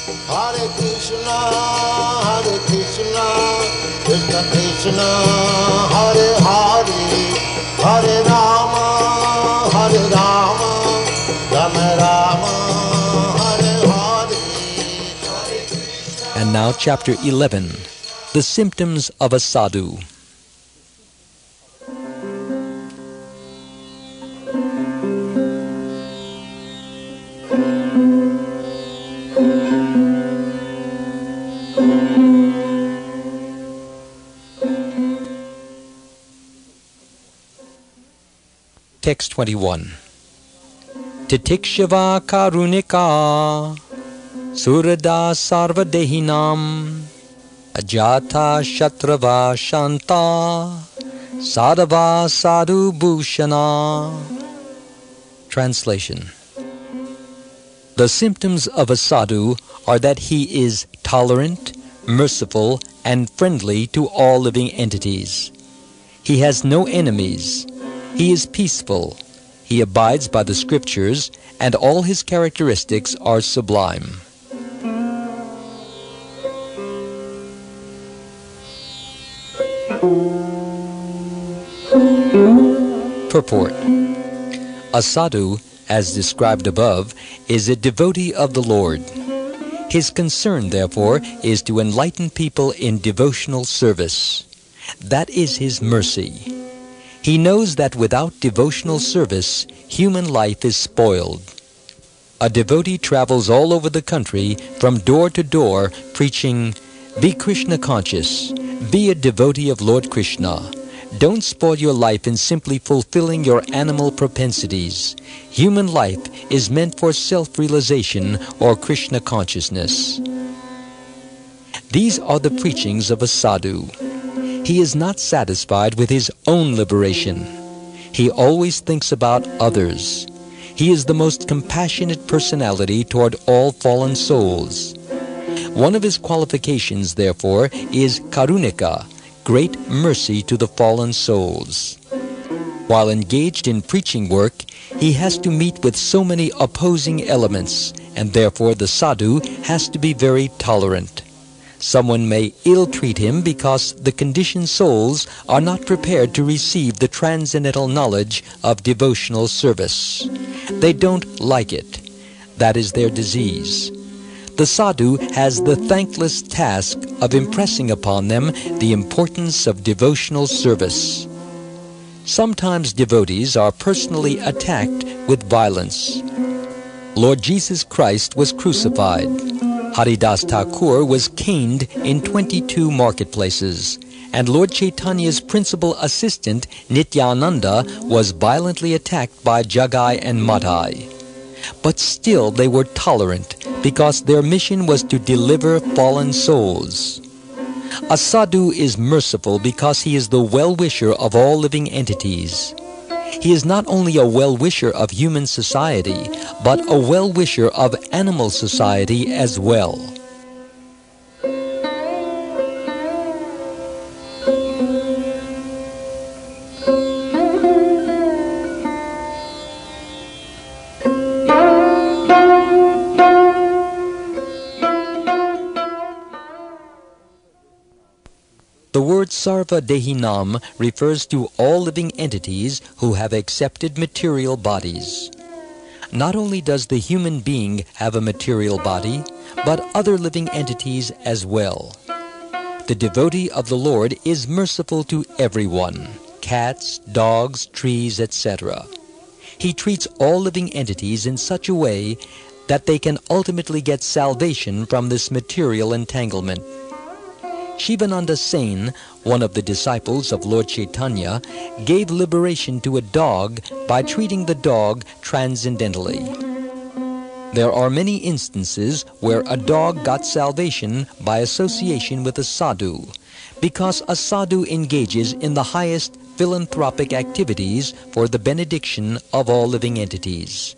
Hare Krishna, Krishna Krishna, Hare Hare, Hare Rama, Rama Rama, Hare Hare. And now chapter 11, the symptoms of a sadhu. Text 21. Titikshava karunika surada sarvadehinam ajata shatrava shanta sadhava sadhu bhushana. Translation. The symptoms of a sadhu are that he is tolerant, merciful, and friendly to all living entities. He has no enemies. He is peaceful. He abides by the scriptures, and all his characteristics are sublime. Purport. A sadhu, as described above, is a devotee of the Lord. His concern, therefore, is to enlighten people in devotional service. That is his mercy. He knows that without devotional service, human life is spoiled. A devotee travels all over the country, from door to door, preaching, "Be Krishna conscious, be a devotee of Lord Krishna. Don't spoil your life in simply fulfilling your animal propensities. Human life is meant for self-realization or Krishna consciousness." These are the preachings of a sadhu. He is not satisfied with his own liberation. He always thinks about others. He is the most compassionate personality toward all fallen souls. One of his qualifications, therefore, is karunika, great mercy to the fallen souls. While engaged in preaching work, he has to meet with so many opposing elements, and therefore the sadhu has to be very tolerant. Someone may ill-treat him because the conditioned souls are not prepared to receive the transcendental knowledge of devotional service. They don't like it. That is their disease. The sadhu has the thankless task of impressing upon them the importance of devotional service. Sometimes devotees are personally attacked with violence. Lord Jesus Christ was crucified. Haridas Thakur was caned in 22 marketplaces, and Lord Chaitanya's principal assistant, Nityananda, was violently attacked by Jagai and Madhai. But still they were tolerant, because their mission was to deliver fallen souls. A sadhu is merciful because he is the well-wisher of all living entities. He is not only a well-wisher of human society, but a well-wisher of animal society as well. The word Sarva Dehinam refers to all living entities who have accepted material bodies. Not only does the human being have a material body, but other living entities as well. The devotee of the Lord is merciful to everyone, cats, dogs, trees, etc. He treats all living entities in such a way that they can ultimately get salvation from this material entanglement. Shivananda Sen, one of the disciples of Lord Chaitanya, gave liberation to a dog by treating the dog transcendentally. There are many instances where a dog got salvation by association with a sadhu, because a sadhu engages in the highest philanthropic activities for the benediction of all living entities.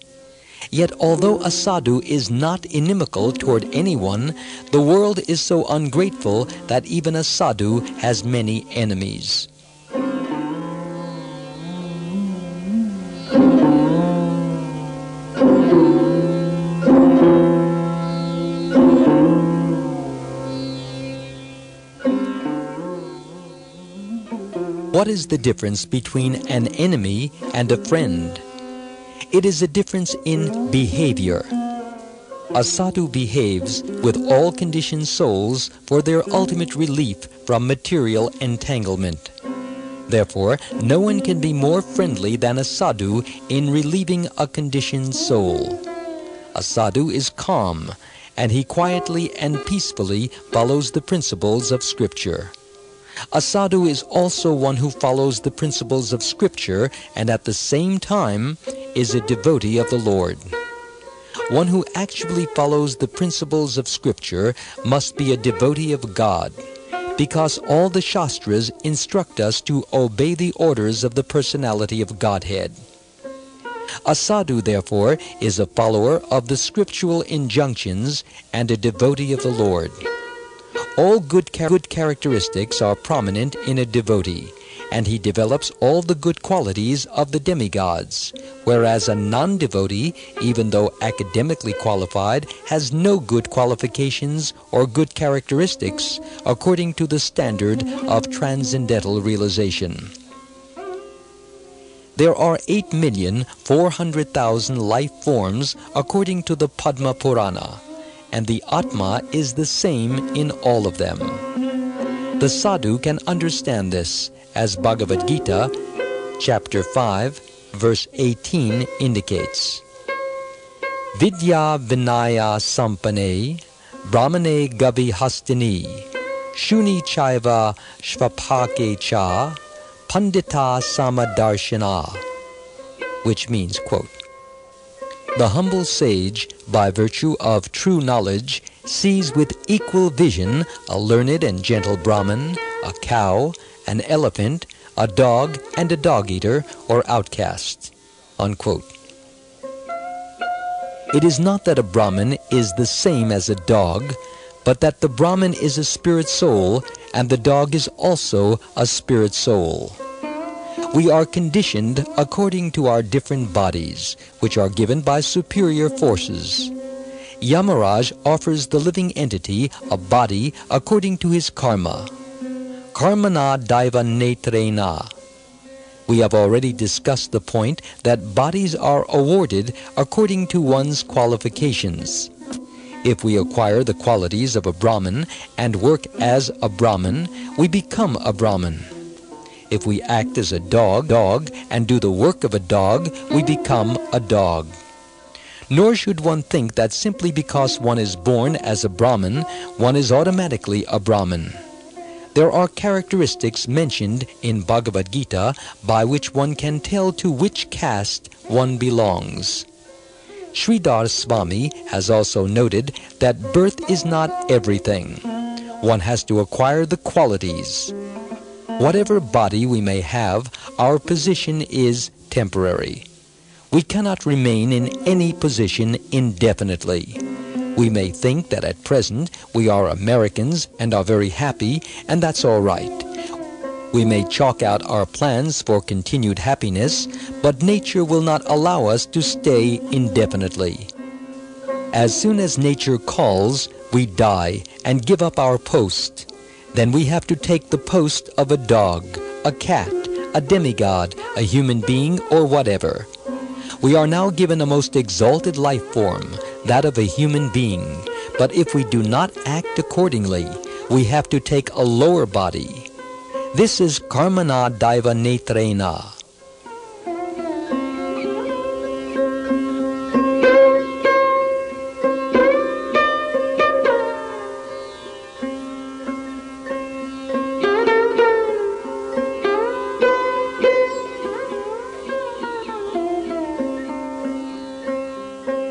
Yet although a sadhu is not inimical toward anyone, the world is so ungrateful that even a sadhu has many enemies. What is the difference between an enemy and a friend? It is a difference in behavior. A sadhu behaves with all conditioned souls for their ultimate relief from material entanglement. Therefore, no one can be more friendly than a sadhu in relieving a conditioned soul. A sadhu is calm, and he quietly and peacefully follows the principles of Scripture. A sadhu is also one who follows the principles of Scripture and at the same time is a devotee of the Lord. One who actually follows the principles of Scripture must be a devotee of God, because all the Shastras instruct us to obey the orders of the personality of Godhead. A sadhu, therefore, is a follower of the scriptural injunctions and a devotee of the Lord. All good characteristics are prominent in a devotee, and he develops all the good qualities of the demigods, whereas a non-devotee, even though academically qualified, has no good qualifications or good characteristics according to the standard of transcendental realization. There are 8,400,000 life forms according to the Padma Purana, and the Atma is the same in all of them. The sadhu can understand this, as Bhagavad Gita, chapter 5, verse 18 indicates. Vidya Vinaya Sampane, Brahmane Gavi Hastini, Shuni Chaiva Shvapake Cha, Pandita Samadarshana, which means, quote, the humble sage, by virtue of true knowledge, sees with equal vision a learned and gentle Brahman, a cow, an elephant, a dog, and a dog-eater or outcast, unquote. It is not that a Brahman is the same as a dog, but that the Brahman is a spirit soul and the dog is also a spirit soul. We are conditioned according to our different bodies, which are given by superior forces. Yamaraj offers the living entity a body according to his karma. Karmana daiva netrena. We have already discussed the point that bodies are awarded according to one's qualifications. If we acquire the qualities of a Brahmin and work as a Brahmin, we become a Brahmin. If we act as a dog, and do the work of a dog, we become a dog. Nor should one think that simply because one is born as a Brahmin, one is automatically a Brahmin. There are characteristics mentioned in Bhagavad Gita by which one can tell to which caste one belongs. Sridhar Swami has also noted that birth is not everything. One has to acquire the qualities. Whatever body we may have, our position is temporary. We cannot remain in any position indefinitely. We may think that at present we are Americans and are very happy, and that's all right. We may chalk out our plans for continued happiness, but nature will not allow us to stay indefinitely. As soon as nature calls, we die and give up our post. Then we have to take the post of a dog, a cat, a demigod, a human being, or whatever. We are now given a most exalted life form, that of a human being. But if we do not act accordingly, we have to take a lower body. This is karmana daiva netrena.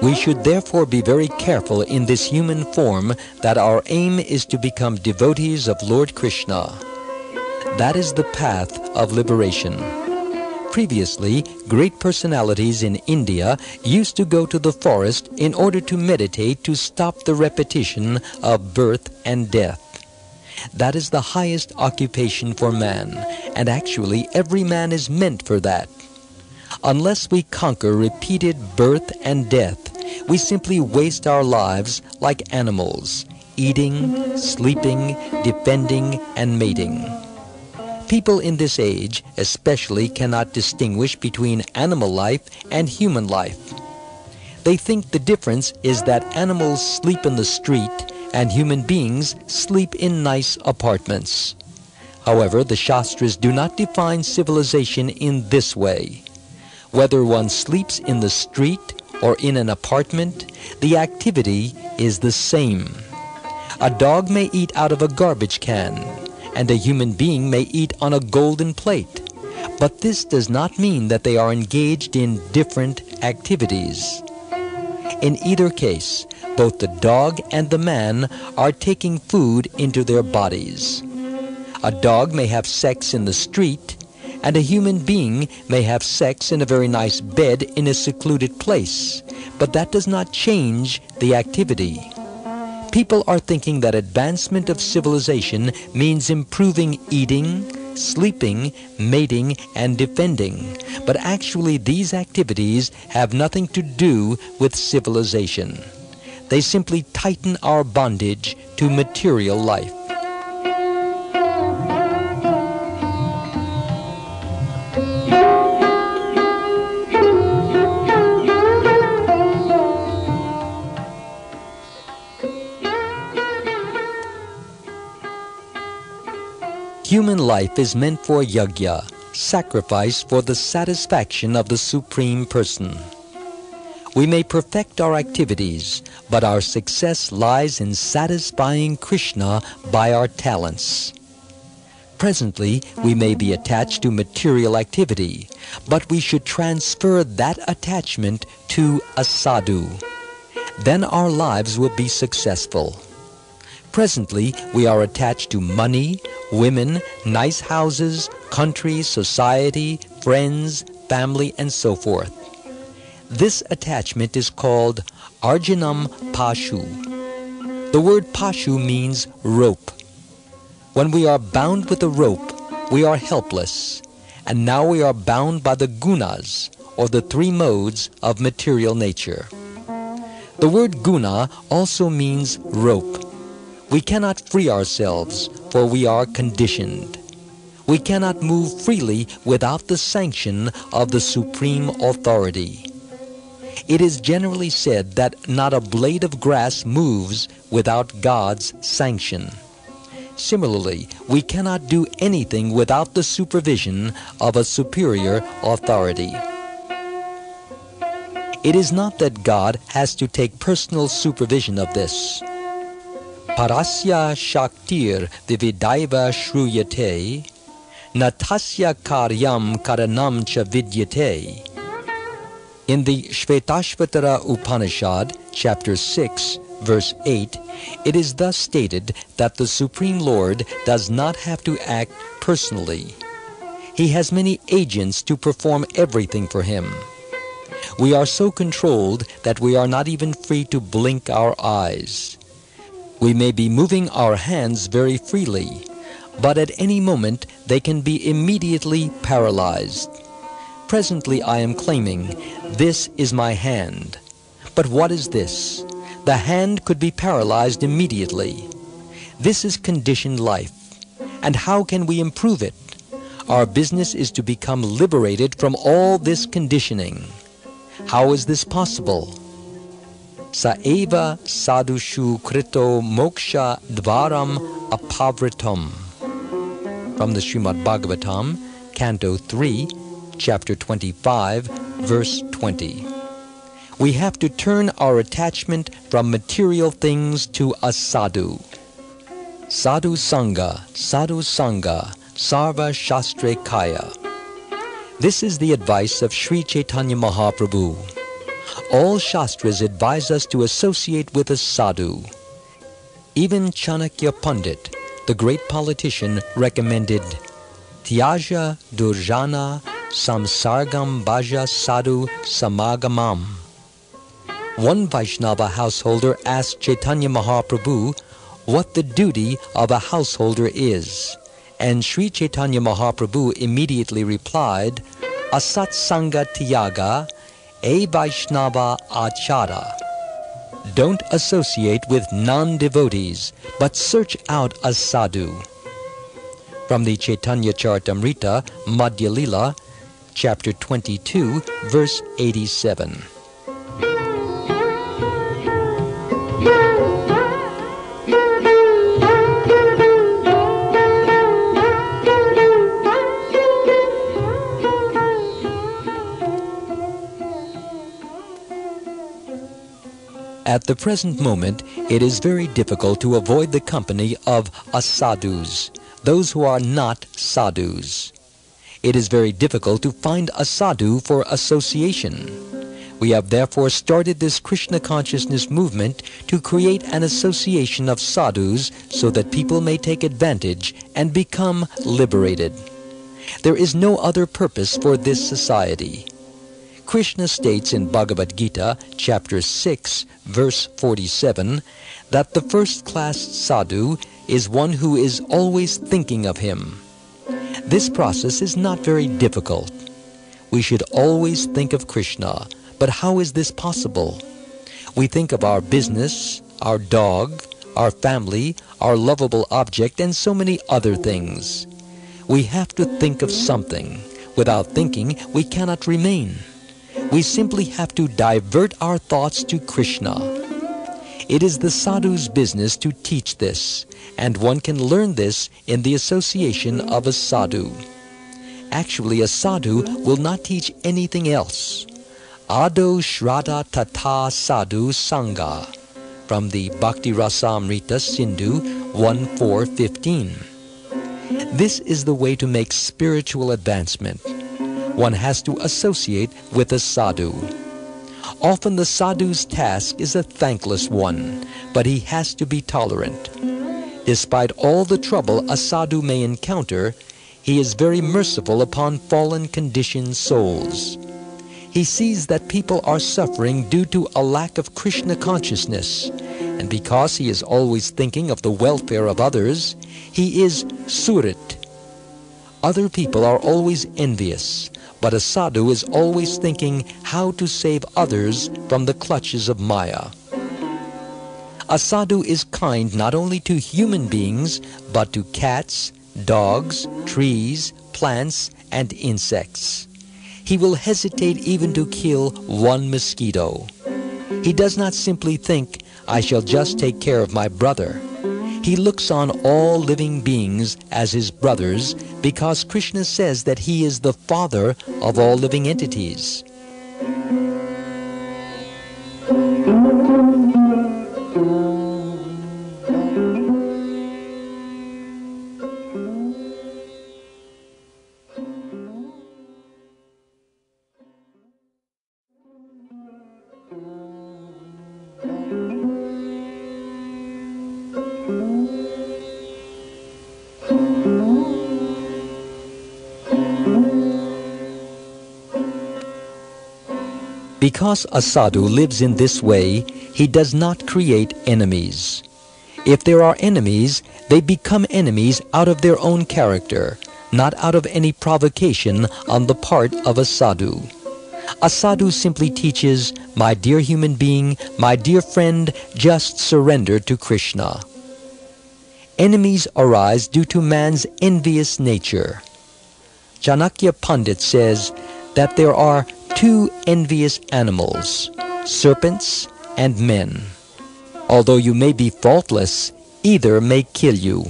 We should therefore be very careful in this human form that our aim is to become devotees of Lord Krishna. That is the path of liberation. Previously, great personalities in India used to go to the forest in order to meditate to stop the repetition of birth and death. That is the highest occupation for man, and actually every man is meant for that. Unless we conquer repeated birth and death, we simply waste our lives like animals, eating, sleeping, defending, and mating. People in this age especially cannot distinguish between animal life and human life. They think the difference is that animals sleep in the street and human beings sleep in nice apartments. However, the Shastras do not define civilization in this way. Whether one sleeps in the street or in an apartment, the activity is the same. A dog may eat out of a garbage can, and a human being may eat on a golden plate. But this does not mean that they are engaged in different activities. In either case, both the dog and the man are taking food into their bodies. A dog may have sex in the street, and a human being may have sex in a very nice bed in a secluded place, but that does not change the activity. People are thinking that advancement of civilization means improving eating, sleeping, mating, and defending, but actually these activities have nothing to do with civilization. They simply tighten our bondage to material life. Human life is meant for yajna, sacrifice for the satisfaction of the Supreme Person. We may perfect our activities, but our success lies in satisfying Krishna by our talents. Presently, we may be attached to material activity, but we should transfer that attachment to a sadhu. Then our lives will be successful. Presently, we are attached to money, women, nice houses, country, society, friends, family, and so forth. This attachment is called Arjanam Pashu. The word Pashu means rope. When we are bound with a rope, we are helpless, and now we are bound by the gunas, or the three modes of material nature. The word guna also means rope. We cannot free ourselves, for we are conditioned. We cannot move freely without the sanction of the supreme authority. It is generally said that not a blade of grass moves without God's sanction. Similarly, we cannot do anything without the supervision of a superior authority. It is not that God has to take personal supervision of this. Parasya Shaktir Vividaiva Shruyate, Natasya Karyam Karanam Cha Vidyate. In the Shvetashvatara Upanishad, chapter 6, verse 8, it is thus stated that the Supreme Lord does not have to act personally. He has many agents to perform everything for him. We are so controlled that we are not even free to blink our eyes. We may be moving our hands very freely, but at any moment they can be immediately paralyzed. Presently I am claiming, this is my hand. But what is this? The hand could be paralyzed immediately. This is conditioned life. And how can we improve it? Our business is to become liberated from all this conditioning. How is this possible? Saeva sadhushu krito moksha dvaram apavritam. From the Srimad Bhagavatam, Canto 3, Chapter 25, Verse 20. We have to turn our attachment from material things to a sadhu. Sadhu Sangha, Sarva Shastre Kaya. This is the advice of Sri Caitanya Mahaprabhu. All Shastras advise us to associate with a sadhu. Even Chanakya Pandit, the great politician, recommended Tyaja Durjana Samsargam Bhaja Sadhu Samagamam. One Vaisnava householder asked Chaitanya Mahaprabhu what the duty of a householder is, and Sri Chaitanya Mahaprabhu immediately replied, Asat Sangha Tyaga E Vaishnava Achara. Don't associate with non-devotees, but search out a sadhu. From the Caitanya Caritamrta, Madhya Lila, chapter 22, verse 87. At the present moment, it is very difficult to avoid the company of asadhus, those who are not sadhus. It is very difficult to find a sadhu for association. We have therefore started this Krishna consciousness movement to create an association of sadhus so that people may take advantage and become liberated. There is no other purpose for this society. Krishna states in Bhagavad Gita, chapter 6, verse 47, that the first-class sadhu is one who is always thinking of him. This process is not very difficult. We should always think of Krishna, but how is this possible? We think of our business, our dog, our family, our lovable object, and so many other things. We have to think of something. Without thinking, we cannot remain. We simply have to divert our thoughts to Krishna. It is the sadhu's business to teach this, and one can learn this in the association of a sadhu. Actually, a sadhu will not teach anything else. Ado Shraddha Tata Sadhu Sangha, from the Bhakti Rasamrita Sindhu 1.4.15. This is the way to make spiritual advancement. One has to associate with a sadhu. Often the sadhu's task is a thankless one, but he has to be tolerant. Despite all the trouble a sadhu may encounter, he is very merciful upon fallen conditioned souls. He sees that people are suffering due to a lack of Krishna consciousness, and because he is always thinking of the welfare of others, he is surit. Other people are always envious, but a sadhu is always thinking how to save others from the clutches of Maya. A sadhu is kind not only to human beings, but to cats, dogs, trees, plants, and insects. He will hesitate even to kill one mosquito. He does not simply think, I shall just take care of my brother. He looks on all living beings as his brothers because Krishna says that he is the father of all living entities. Because a sadhu lives in this way, he does not create enemies. If there are enemies, they become enemies out of their own character, not out of any provocation on the part of a sadhu. A sadhu simply teaches, my dear human being, my dear friend, just surrender to Krishna. Enemies arise due to man's envious nature. Chanakya Pandit says that there are two envious animals, serpents and men. Although you may be faultless, either may kill you.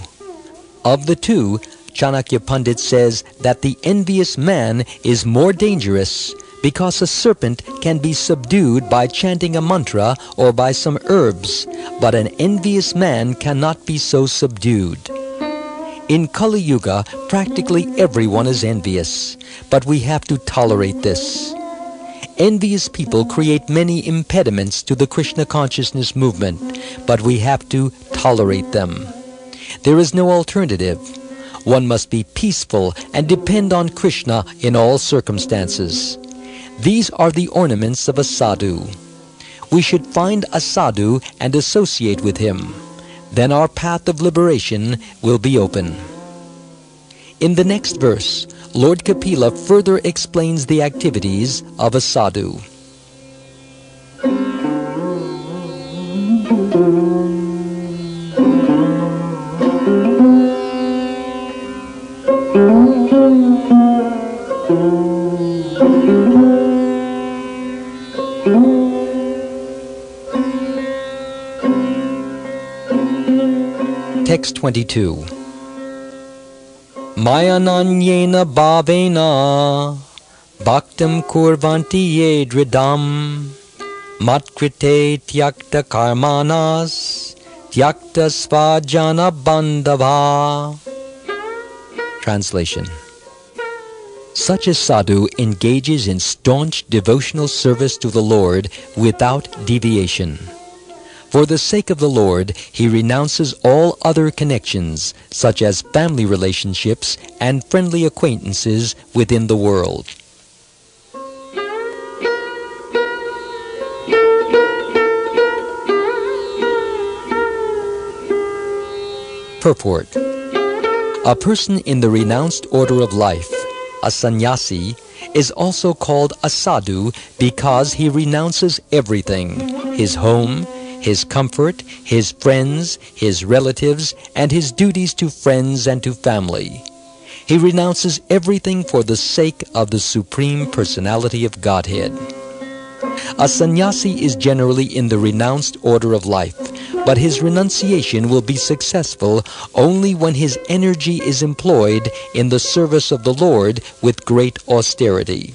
Of the two, Chanakya Pandit says that the envious man is more dangerous because a serpent can be subdued by chanting a mantra or by some herbs, but an envious man cannot be so subdued. In Kali Yuga, practically everyone is envious, but we have to tolerate this. Envious people create many impediments to the Krishna consciousness movement, but we have to tolerate them. There is no alternative. One must be peaceful and depend on Krishna in all circumstances. These are the ornaments of a sadhu. We should find a sadhu and associate with him. Then our path of liberation will be open. In the next verse, Lord Kapila further explains the activities of a sadhu. Text 22. Mayananyena bhavena bhaktam kurvanti ye dridam matkrite tyakta karmanas tyakta svajana bandhava. Translation. Such a sadhu engages in staunch devotional service to the Lord without deviation. For the sake of the Lord, he renounces all other connections, such as family relationships and friendly acquaintances within the world. Purport. A person in the renounced order of life, a sannyasi, is also called a sadhu because he renounces everything: his home, his comfort, his friends, his relatives, and his duties to friends and to family. He renounces everything for the sake of the Supreme Personality of Godhead. A sannyasi is generally in the renounced order of life, but his renunciation will be successful only when his energy is employed in the service of the Lord with great austerity.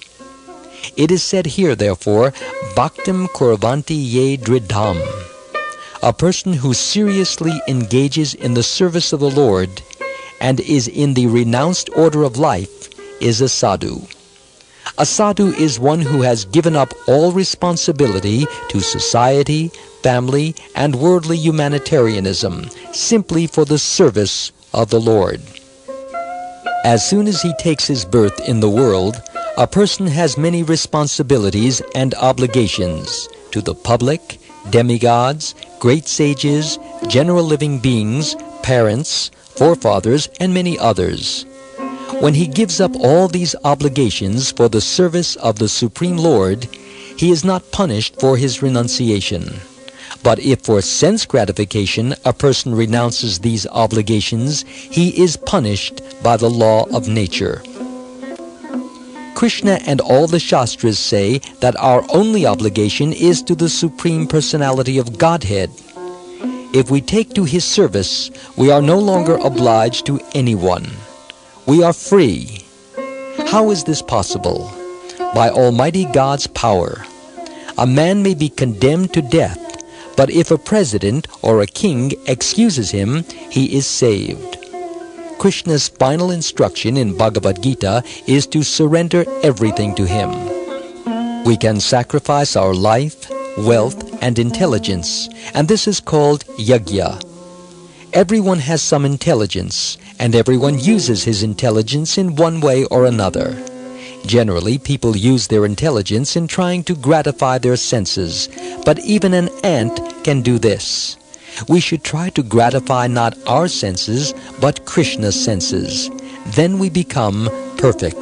It is said here, therefore, Bhaktam kurvanti ye dridham. A person who seriously engages in the service of the Lord and is in the renounced order of life is a sadhu. A sadhu is one who has given up all responsibility to society, family, and worldly humanitarianism simply for the service of the Lord. As soon as he takes his birth in the world, a person has many responsibilities and obligations to the public, demigods, great sages, general living beings, parents, forefathers, and many others. When he gives up all these obligations for the service of the Supreme Lord, he is not punished for his renunciation. But if for sense gratification a person renounces these obligations, he is punished by the law of nature. Krishna and all the Shastras say that our only obligation is to the Supreme Personality of Godhead. If we take to his service, we are no longer obliged to anyone. We are free. How is this possible? By Almighty God's power. A man may be condemned to death, but if a president or a king excuses him, he is saved. Krishna's final instruction in Bhagavad Gita is to surrender everything to him. We can sacrifice our life, wealth, and intelligence, and this is called yajna. Everyone has some intelligence, and everyone uses his intelligence in one way or another. Generally, people use their intelligence in trying to gratify their senses, but even an ant can do this. We should try to gratify not our senses, but Krishna's senses. Then we become perfect.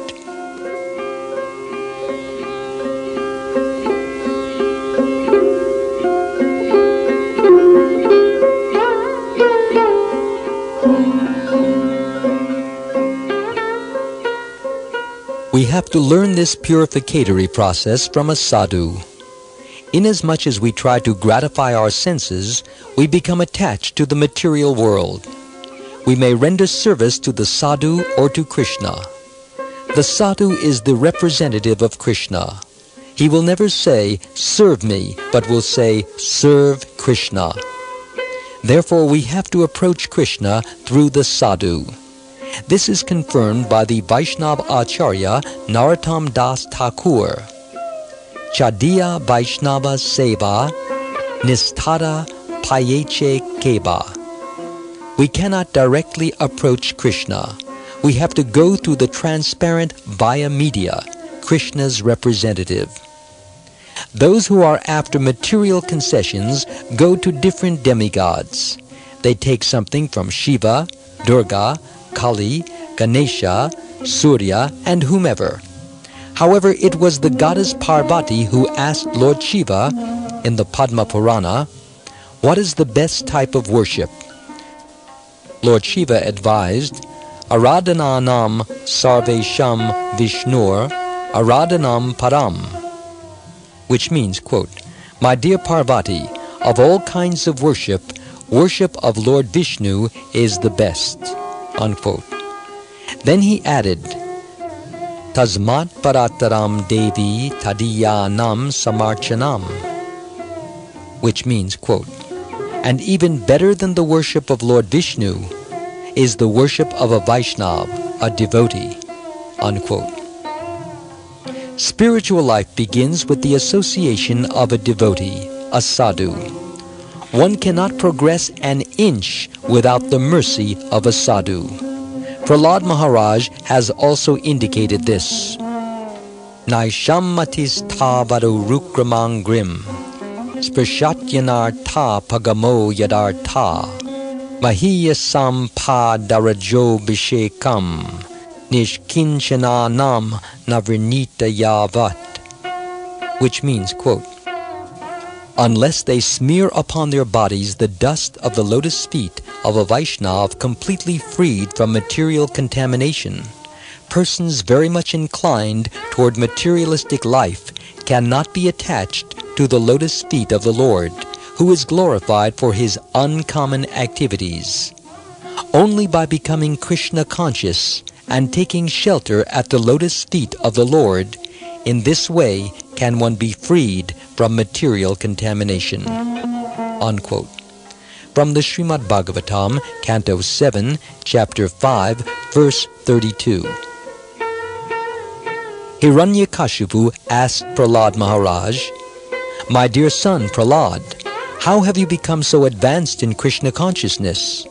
We have to learn this purificatory process from a sadhu. Inasmuch as we try to gratify our senses, we become attached to the material world. We may render service to the sadhu or to Krishna. The sadhu is the representative of Krishna. He will never say, "Serve me," but will say, "Serve Krishna." Therefore, we have to approach Krishna through the sadhu. This is confirmed by the Vaisnava Acharya Narottam Das Thakur. Chadiya Vaisnava Seva Nisthara Payeche Keba. We cannot directly approach Krishna. We have to go through the transparent via media, Krishna's representative. Those who are after material concessions go to different demigods. They take something from Shiva, Durga, Kali, Ganesha, Surya, and whomever. However, it was the goddess Parvati who asked Lord Shiva in the Padma Purana, "What is the best type of worship?" Lord Shiva advised, "Aradhananam sarvesham Vishnur Aradhanam Param," which means, quote, "My dear Parvati, of all kinds of worship, Worship of Lord Vishnu is the best." Unquote. Then he added, "Tasmat parataram Devi tadiyanam samarchanam," which means, quote, "And even better than the worship of Lord Vishnu is the worship of a Vaishnava, a devotee," unquote. Spiritual life begins with the association of a devotee, a sadhu. One cannot progress an inch without the mercy of a sadhu. Prahlad Maharaj has also indicated this. Naishammatis tavadu rukramangrim Sprishatyanartha pagamo yadartha Mahiyasam padarajo bhishekam Nishkinchananam navrinita yavat, which means, quote, "Unless they smear upon their bodies the dust of the lotus feet of a Vaishnava completely freed from material contamination, persons very much inclined toward materialistic life cannot be attached to the lotus feet of the Lord, who is glorified for his uncommon activities. Only by becoming Krishna conscious and taking shelter at the lotus feet of the Lord, in this way can one be freed from material contamination." Unquote. From the Srimad Bhagavatam, Canto 7, Chapter 5, Verse 32. Hiranyakashipu asked Prahlad Maharaj, "My dear son Prahlad, how have you become so advanced in Krishna consciousness?"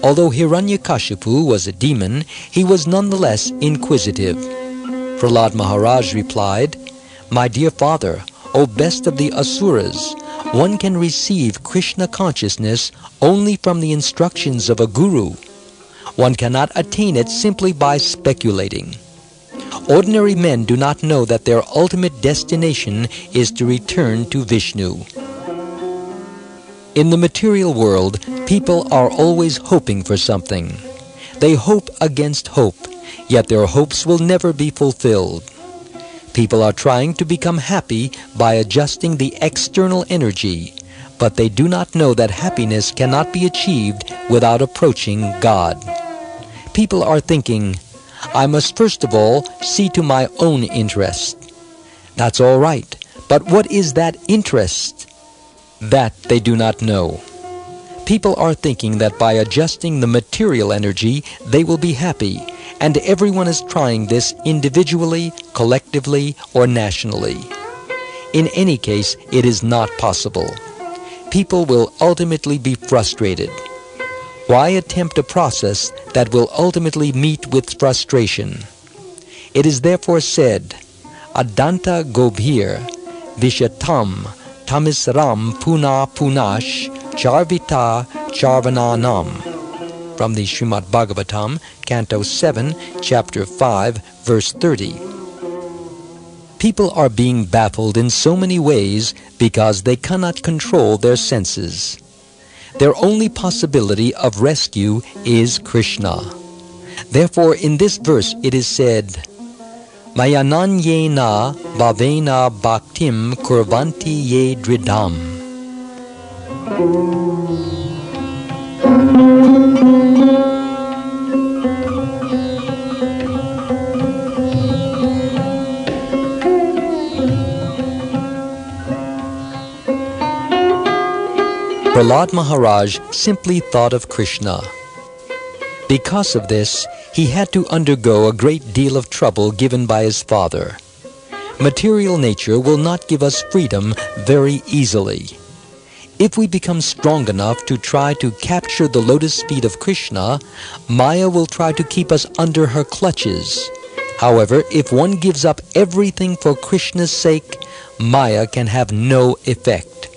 Although Hiranyakashipu was a demon, he was nonetheless inquisitive. Prahlad Maharaj replied, "My dear father, O best of the Asuras, one can receive Krishna consciousness only from the instructions of a guru. One cannot attain it simply by speculating. Ordinary men do not know that their ultimate destination is to return to Vishnu. In the material world, people are always hoping for something. They hope against hope, yet their hopes will never be fulfilled. People are trying to become happy by adjusting the external energy, but they do not know that happiness cannot be achieved without approaching God. People are thinking, 'I must first of all see to my own interest.' That's all right, but what is that interest? That they do not know. People are thinking that by adjusting the material energy, they will be happy, and everyone is trying this individually, collectively, or nationally. In any case, it is not possible. People will ultimately be frustrated. Why attempt a process that will ultimately meet with frustration? It is therefore said, Adanta Gobhir Vishatam Tamisram Puna Punash Charvita Charvananam. From the Srimad Bhagavatam, Canto 7, Chapter 5, Verse 30. People are being baffled in so many ways because they cannot control their senses. Their only possibility of rescue is Krishna. Therefore, in this verse it is said, Mayananyena bhavena bhaktim kurvanti ye dridam. Prahlad Maharaj simply thought of Krishna. Because of this, he had to undergo a great deal of trouble given by his father. Material nature will not give us freedom very easily. If we become strong enough to try to capture the lotus feet of Krishna, Maya will try to keep us under her clutches. However, if one gives up everything for Krishna's sake, Maya can have no effect.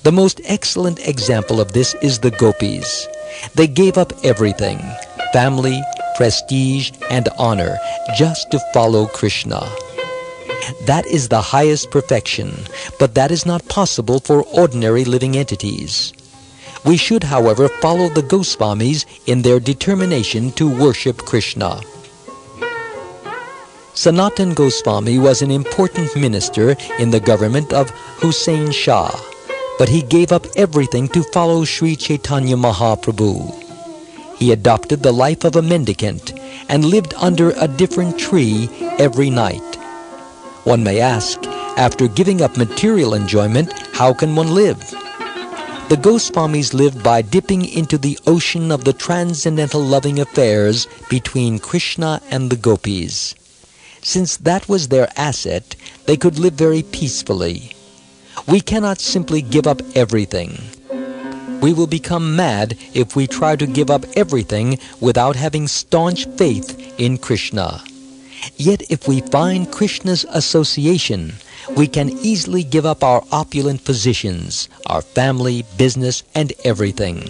The most excellent example of this is the gopis. They gave up everything, family, prestige, and honor, just to follow Krishna. That is the highest perfection, but that is not possible for ordinary living entities. We should, however, follow the Goswamis in their determination to worship Krishna. Sanatan Goswami was an important minister in the government of Hussain Shah. but he gave up everything to follow Sri Chaitanya Mahaprabhu. He adopted the life of a mendicant and lived under a different tree every night. One may ask, after giving up material enjoyment, how can one live? The Goswamis lived by dipping into the ocean of the transcendental loving affairs between Krishna and the gopis. Since that was their asset, they could live very peacefully. We cannot simply give up everything. We will become mad if we try to give up everything without having staunch faith in Krishna. Yet if we find Krishna's association, we can easily give up our opulent positions, our family, business, and everything.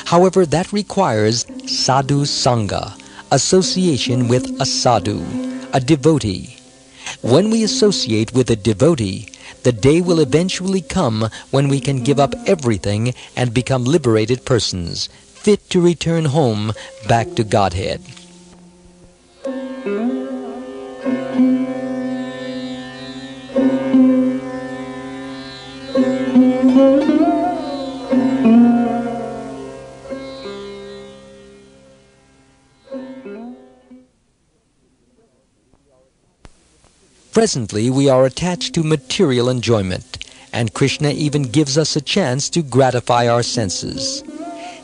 However, that requires sadhu sangha, association with a sadhu, a devotee. When we associate with a devotee, the day will eventually come when we can give up everything and become liberated persons, fit to return home back to Godhead. Presently, we are attached to material enjoyment, and Krishna even gives us a chance to gratify our senses.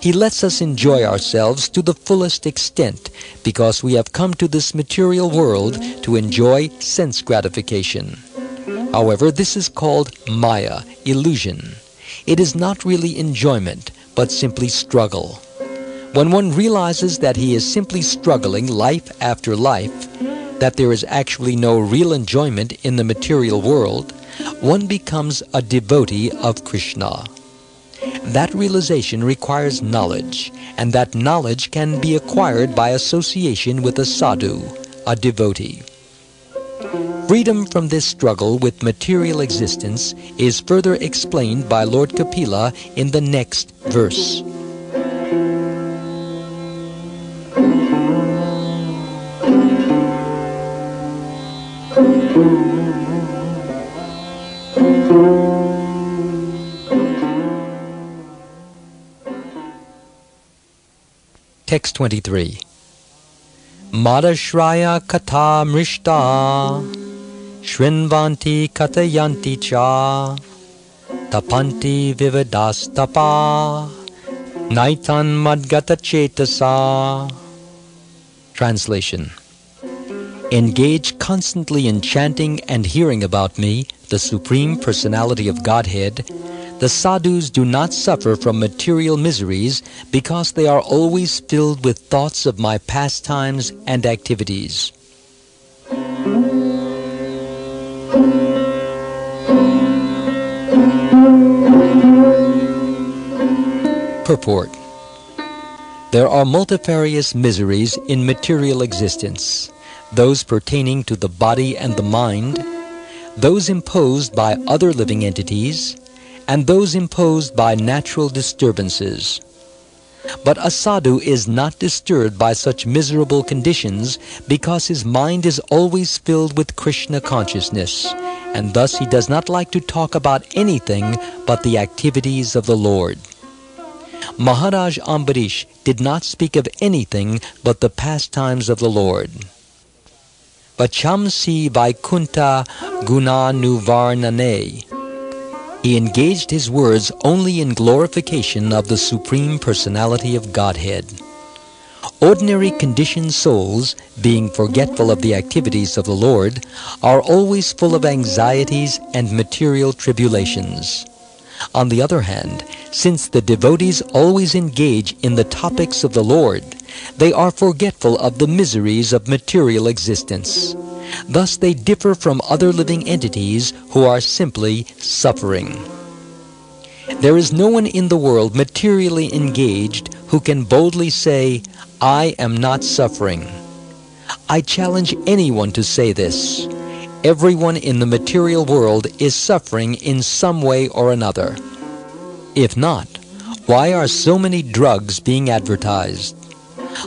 He lets us enjoy ourselves to the fullest extent because we have come to this material world to enjoy sense gratification. However, this is called Maya, illusion. It is not really enjoyment, but simply struggle. When one realizes that he is simply struggling life after life, that there is actually no real enjoyment in the material world, one becomes a devotee of Krishna. That realization requires knowledge, and that knowledge can be acquired by association with a sadhu, a devotee. Freedom from this struggle with material existence is further explained by Lord Kapila in the next verse. Text 23. Madashraya katha mrishta shrinvanti katayanti cha tapanti vivedastapa naitan madgata chetasa. Translation. Engage constantly in chanting and hearing about me, the Supreme Personality of Godhead. The sadhus do not suffer from material miseries because they are always filled with thoughts of my pastimes and activities. Purport. There are multifarious miseries in material existence, those pertaining to the body and the mind, those imposed by other living entities, and those imposed by natural disturbances. But a sadhu is not disturbed by such miserable conditions because his mind is always filled with Krishna consciousness, and thus he does not like to talk about anything but the activities of the Lord. Maharaj Ambarish did not speak of anything but the pastimes of the Lord. Vachamsi Vaikunta Gunanuvarnane. He engaged his words only in glorification of the Supreme Personality of Godhead. Ordinary conditioned souls, being forgetful of the activities of the Lord, are always full of anxieties and material tribulations. On the other hand, since the devotees always engage in the topics of the Lord, they are forgetful of the miseries of material existence. Thus they differ from other living entities who are simply suffering. There is no one in the world materially engaged who can boldly say, "I am not suffering." I challenge anyone to say this. Everyone in the material world is suffering in some way or another. If not, why are so many drugs being advertised?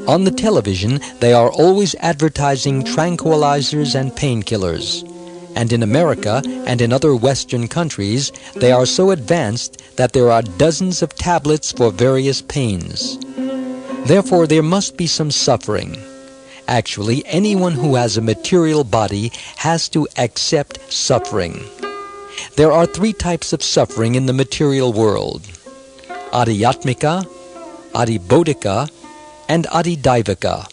On the television, they are always advertising tranquilizers and painkillers. and in America and in other Western countries, they are so advanced that there are dozens of tablets for various pains. Therefore, there must be some suffering. Actually, anyone who has a material body has to accept suffering. There are three types of suffering in the material world: Adhyatmika, Adhibodhika, and Adhidaivika.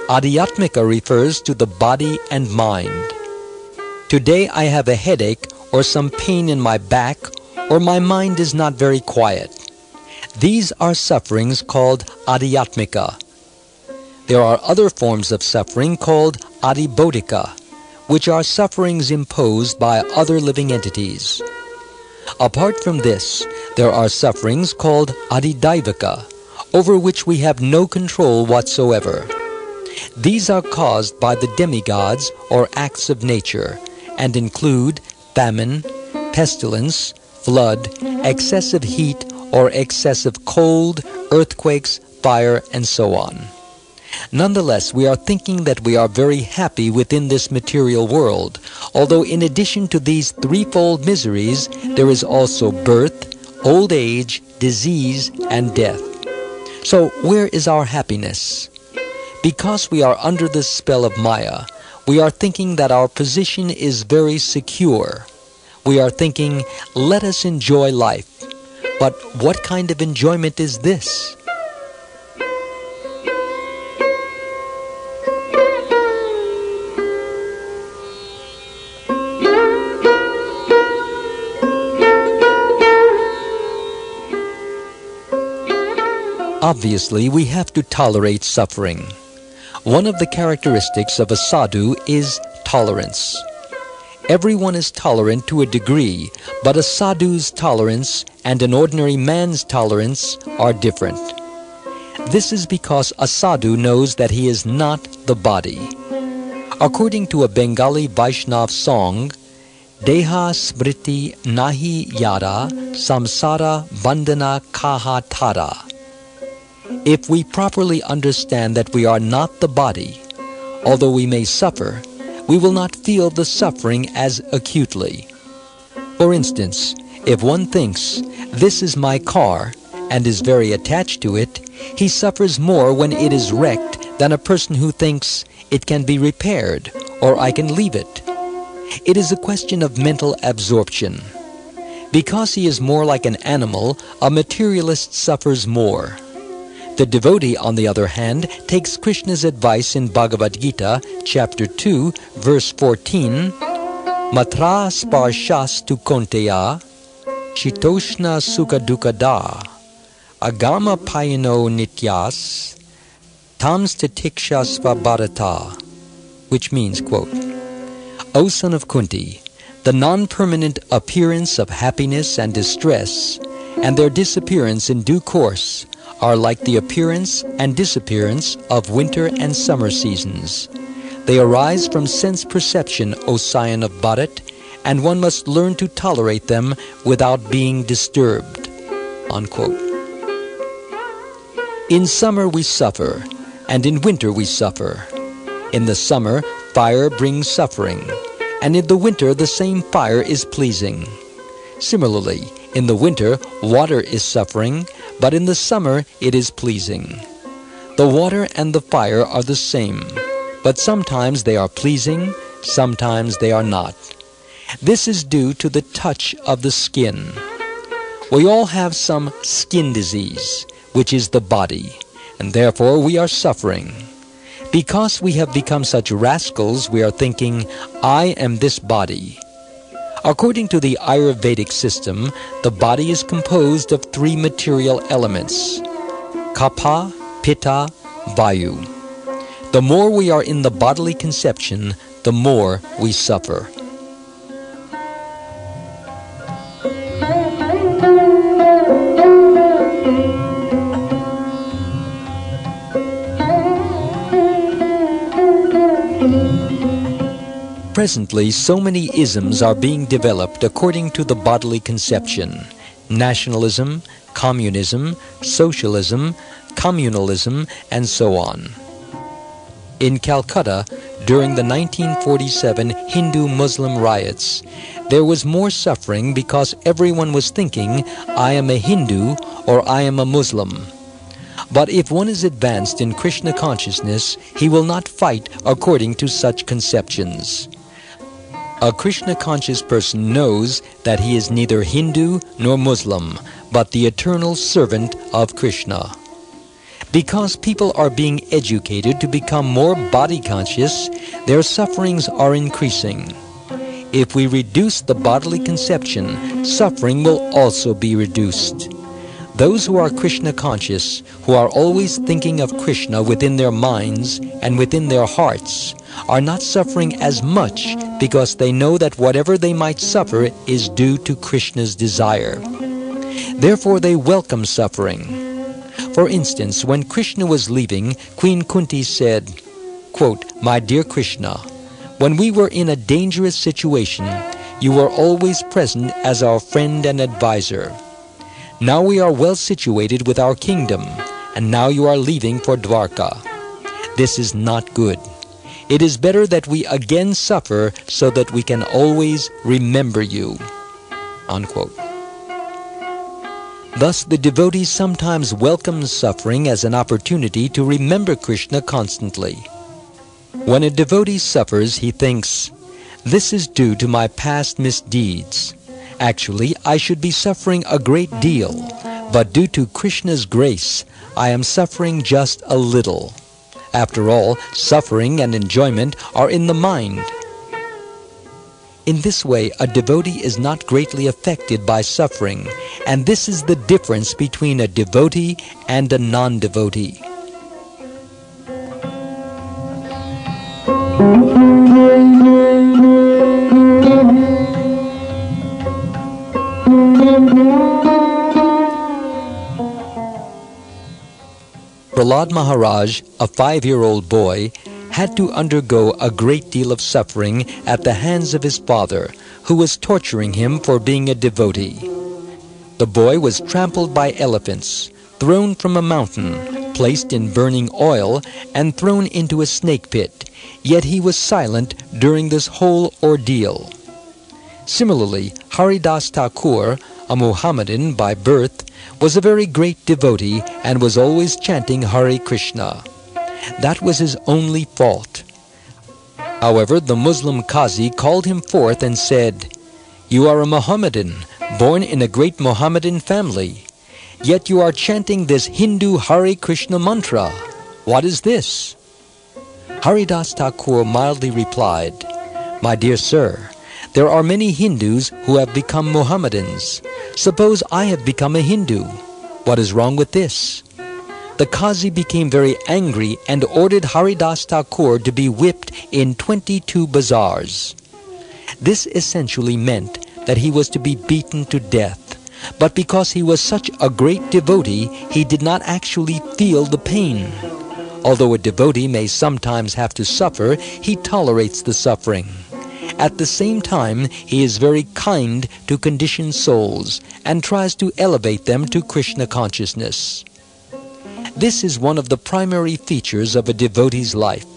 Adhyatmika refers to the body and mind. Today I have a headache or some pain in my back, or my mind is not very quiet. These are sufferings called Adhyatmika. There are other forms of suffering called Adhibodhika, which are sufferings imposed by other living entities. Apart from this, there are sufferings called Adhidaivika, over which we have no control whatsoever. These are caused by the demigods or acts of nature, and include famine, pestilence, flood, excessive heat or excessive cold, earthquakes, fire, and so on. Nonetheless, we are thinking that we are very happy within this material world, although in addition to these threefold miseries, there is also birth, old age, disease, and death. So where is our happiness? Because we are under the spell of Maya, we are thinking that our position is very secure. We are thinking, let us enjoy life. But what kind of enjoyment is this? Obviously, we have to tolerate suffering. One of the characteristics of a sadhu is tolerance. Everyone is tolerant to a degree, but a sadhu's tolerance and an ordinary man's tolerance are different. This is because a sadhu knows that he is not the body. According to a Bengali Vaishnava song, Deha smriti nahi yara samsara bandhana kaha tara. If we properly understand that we are not the body, although we may suffer, we will not feel the suffering as acutely. For instance, if one thinks, this is my car, and is very attached to it, he suffers more when it is wrecked than a person who thinks it can be repaired, or I can leave it. It is a question of mental absorption. Because he is more like an animal, a materialist suffers more. The devotee, on the other hand, takes Krishna's advice in Bhagavad Gita, chapter 2, verse 14, Matra sparshas tu konteya, chitoshna sukha dukada, agama payano nityas, tamstatiksha svabharata, which means, quote, O son of Kunti, the non-permanent appearance of happiness and distress, and their disappearance in due course, are like the appearance and disappearance of winter and summer seasons. They arise from sense perception, O scion of Bharat, and one must learn to tolerate them without being disturbed. Unquote. In summer we suffer, and in winter we suffer. In the summer, fire brings suffering, and in the winter the same fire is pleasing. Similarly, in the winter, water is suffering, but in the summer it is pleasing. The water and the fire are the same, but sometimes they are pleasing, sometimes they are not. This is due to the touch of the skin. We all have some skin disease, which is the body, and therefore we are suffering. Because we have become such rascals, we are thinking, I am this body. According to the Ayurvedic system, the body is composed of three material elements: Kapha, Pitta, Vayu. The more we are in the bodily conception, the more we suffer. Presently, so many isms are being developed according to the bodily conception: nationalism, communism, socialism, communalism, and so on. In Calcutta, during the 1947 Hindu-Muslim riots, there was more suffering because everyone was thinking, I am a Hindu or I am a Muslim. But if one is advanced in Krishna consciousness, he will not fight according to such conceptions. A Krishna-conscious person knows that he is neither Hindu nor Muslim, but the eternal servant of Krishna. Because people are being educated to become more body-conscious, their sufferings are increasing. If we reduce the bodily conception, suffering will also be reduced. Those who are Krishna-conscious, who are always thinking of Krishna within their minds and within their hearts, are not suffering as much because they know that whatever they might suffer is due to Krishna's desire. Therefore they welcome suffering. For instance, when Krishna was leaving, Queen Kunti said, quote, "My dear Krishna, when we were in a dangerous situation, you were always present as our friend and advisor. Now we are well situated with our kingdom, and now you are leaving for Dwarka. This is not good. It is better that we again suffer so that we can always remember you." Unquote. Thus, the devotee sometimes welcomes suffering as an opportunity to remember Krishna constantly. When a devotee suffers, he thinks, "This is due to my past misdeeds. Actually, I should be suffering a great deal, but due to Krishna's grace, I am suffering just a little. After all, suffering and enjoyment are in the mind." In this way, a devotee is not greatly affected by suffering, and this is the difference between a devotee and a non-devotee. Prahlad Maharaj, a 5-year-old boy, had to undergo a great deal of suffering at the hands of his father, who was torturing him for being a devotee. The boy was trampled by elephants, thrown from a mountain, placed in burning oil, and thrown into a snake pit, yet he was silent during this whole ordeal. Similarly, Haridas Thakur, a Mohammedan by birth, was a very great devotee and was always chanting Hare Krishna. That was his only fault. However, the Muslim Qazi called him forth and said, "You are a Mohammedan, born in a great Mohammedan family. Yet you are chanting this Hindu Hare Krishna mantra. What is this?" Haridas Thakur mildly replied, "My dear sir, there are many Hindus who have become Mohammedans. Suppose I have become a Hindu. What is wrong with this?" The Qazi became very angry and ordered Haridas Thakur to be whipped in 22 bazaars. This essentially meant that he was to be beaten to death, but because he was such a great devotee, he did not actually feel the pain. Although a devotee may sometimes have to suffer, he tolerates the suffering. At the same time, he is very kind to conditioned souls and tries to elevate them to Krishna consciousness. This is one of the primary features of a devotee's life.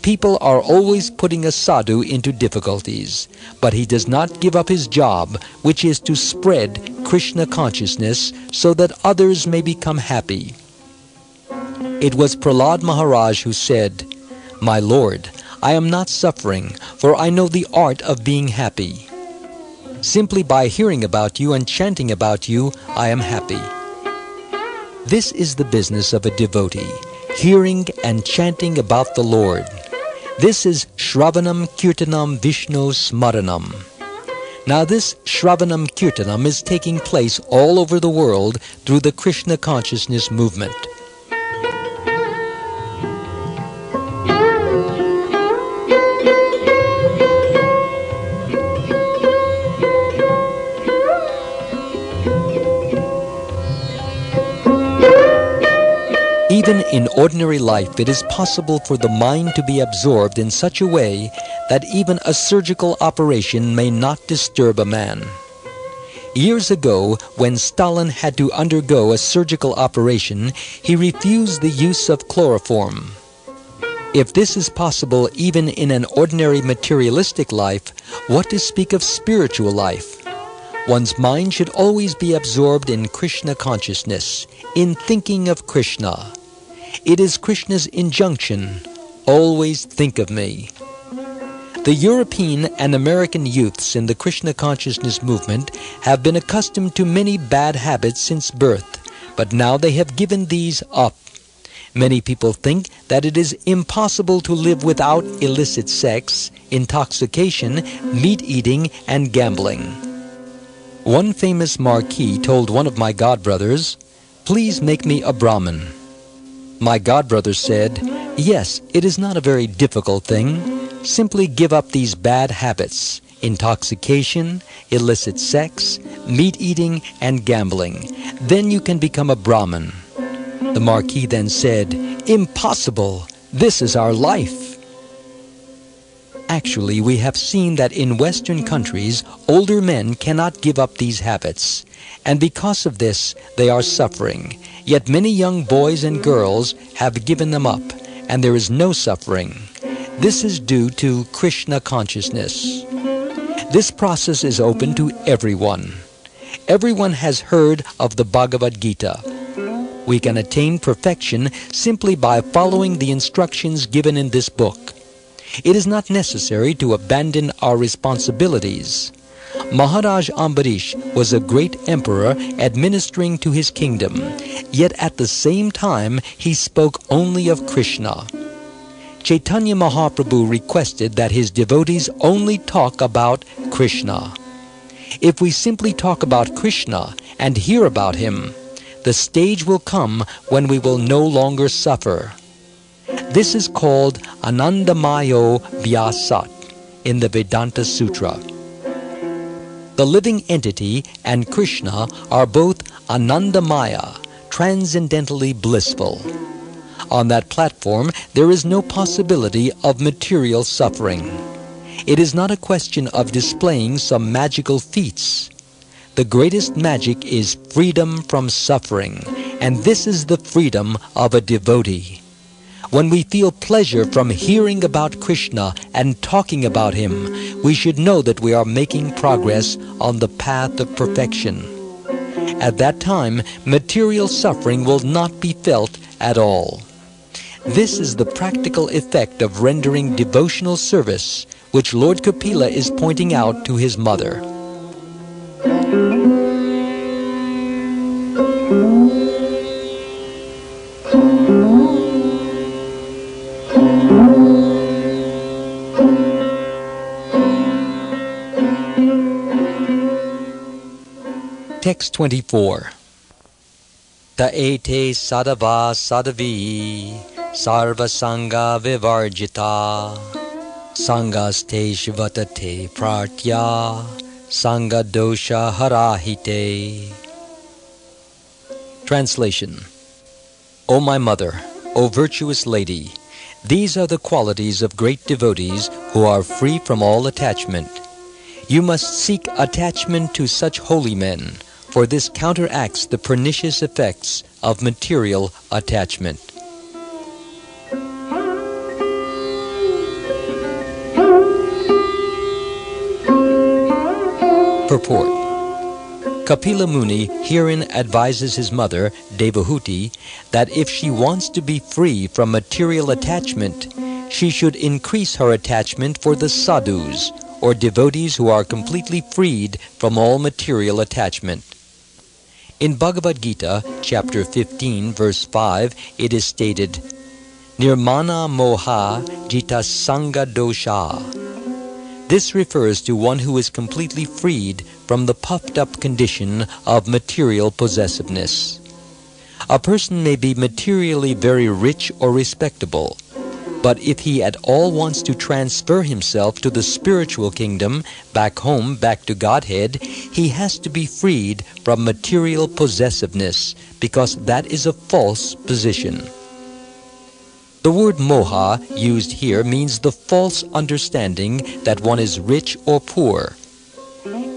People are always putting a sadhu into difficulties, but he does not give up his job, which is to spread Krishna consciousness so that others may become happy. It was Prahlad Maharaj who said, "My Lord, I am not suffering, for I know the art of being happy. Simply by hearing about you and chanting about you, I am happy." This is the business of a devotee, hearing and chanting about the Lord. This is Shravanam Kirtanam Vishnu Smaranam. Now this Shravanam Kirtanam is taking place all over the world through the Krishna consciousness movement. Even in ordinary life, it is possible for the mind to be absorbed in such a way that even a surgical operation may not disturb a man. Years ago, when Stalin had to undergo a surgical operation, he refused the use of chloroform. If this is possible even in an ordinary materialistic life, what to speak of spiritual life? One's mind should always be absorbed in Krishna consciousness, in thinking of Krishna. It is Krishna's injunction, always think of me. The European and American youths in the Krishna consciousness movement have been accustomed to many bad habits since birth, but now they have given these up. Many people think that it is impossible to live without illicit sex, intoxication, meat-eating, and gambling. One famous marquis told one of my godbrothers, "Please make me a Brahmin." My godbrother said, "Yes, it is not a very difficult thing. Simply give up these bad habits, intoxication, illicit sex, meat-eating, and gambling. Then you can become a Brahmin." The Marquis then said, "Impossible! This is our life." Actually, we have seen that in Western countries, older men cannot give up these habits, and because of this, they are suffering. Yet many young boys and girls have given them up, and there is no suffering. This is due to Krishna consciousness. This process is open to everyone. Everyone has heard of the Bhagavad Gita. We can attain perfection simply by following the instructions given in this book. It is not necessary to abandon our responsibilities. Maharaj Ambarish was a great emperor administering to his kingdom, yet at the same time he spoke only of Krishna. Chaitanya Mahaprabhu requested that his devotees only talk about Krishna. If we simply talk about Krishna and hear about him, the stage will come when we will no longer suffer. This is called Anandamayo Vyasat in the Vedanta Sutra. The living entity and Krishna are both Anandamaya, transcendentally blissful. On that platform, there is no possibility of material suffering. It is not a question of displaying some magical feats. The greatest magic is freedom from suffering, and this is the freedom of a devotee. When we feel pleasure from hearing about Krishna and talking about him, we should know that we are making progress on the path of perfection. At that time, material suffering will not be felt at all. This is the practical effect of rendering devotional service, which Lord Kapila is pointing out to his mother. Text 24. Ta ete sadava sadavi sarva sangha vivarjita sangaste shivatate pratya sangha dosha harahite. Translation. O my mother, O virtuous lady, these are the qualities of great devotees who are free from all attachment. You must seek attachment to such holy men, for this counteracts the pernicious effects of material attachment. Purport. Kapila Muni herein advises his mother, Devahuti, that if she wants to be free from material attachment, she should increase her attachment for the sadhus, or devotees who are completely freed from all material attachment. In Bhagavad Gita, chapter 15, verse 5, it is stated, Nirmana moha jita sangha dosha. This refers to one who is completely freed from the puffed-up condition of material possessiveness. A person may be materially very rich or respectable, but if he at all wants to transfer himself to the spiritual kingdom, back home, back to Godhead, he has to be freed from material possessiveness, because that is a false position. The word moha used here means the false understanding that one is rich or poor.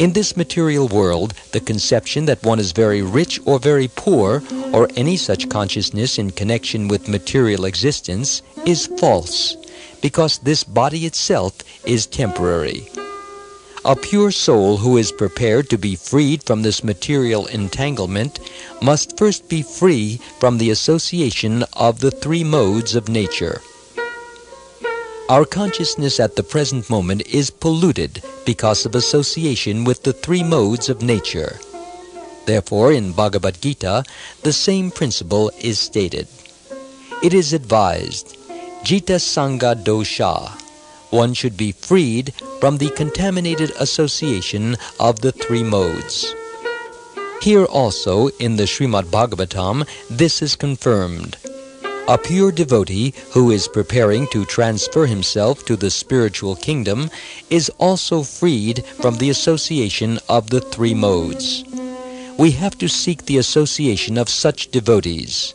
In this material world, the conception that one is very rich or very poor, or any such consciousness in connection with material existence, is false, because this body itself is temporary. A pure soul who is prepared to be freed from this material entanglement must first be free from the association of the three modes of nature. Our consciousness at the present moment is polluted because of association with the three modes of nature. Therefore, in Bhagavad Gita, the same principle is stated. It is advised, Jita Sangha Dosha. One should be freed from the contaminated association of the three modes. Here also, in the Srimad Bhagavatam, this is confirmed. A pure devotee who is preparing to transfer himself to the spiritual kingdom is also freed from the association of the three modes. We have to seek the association of such devotees.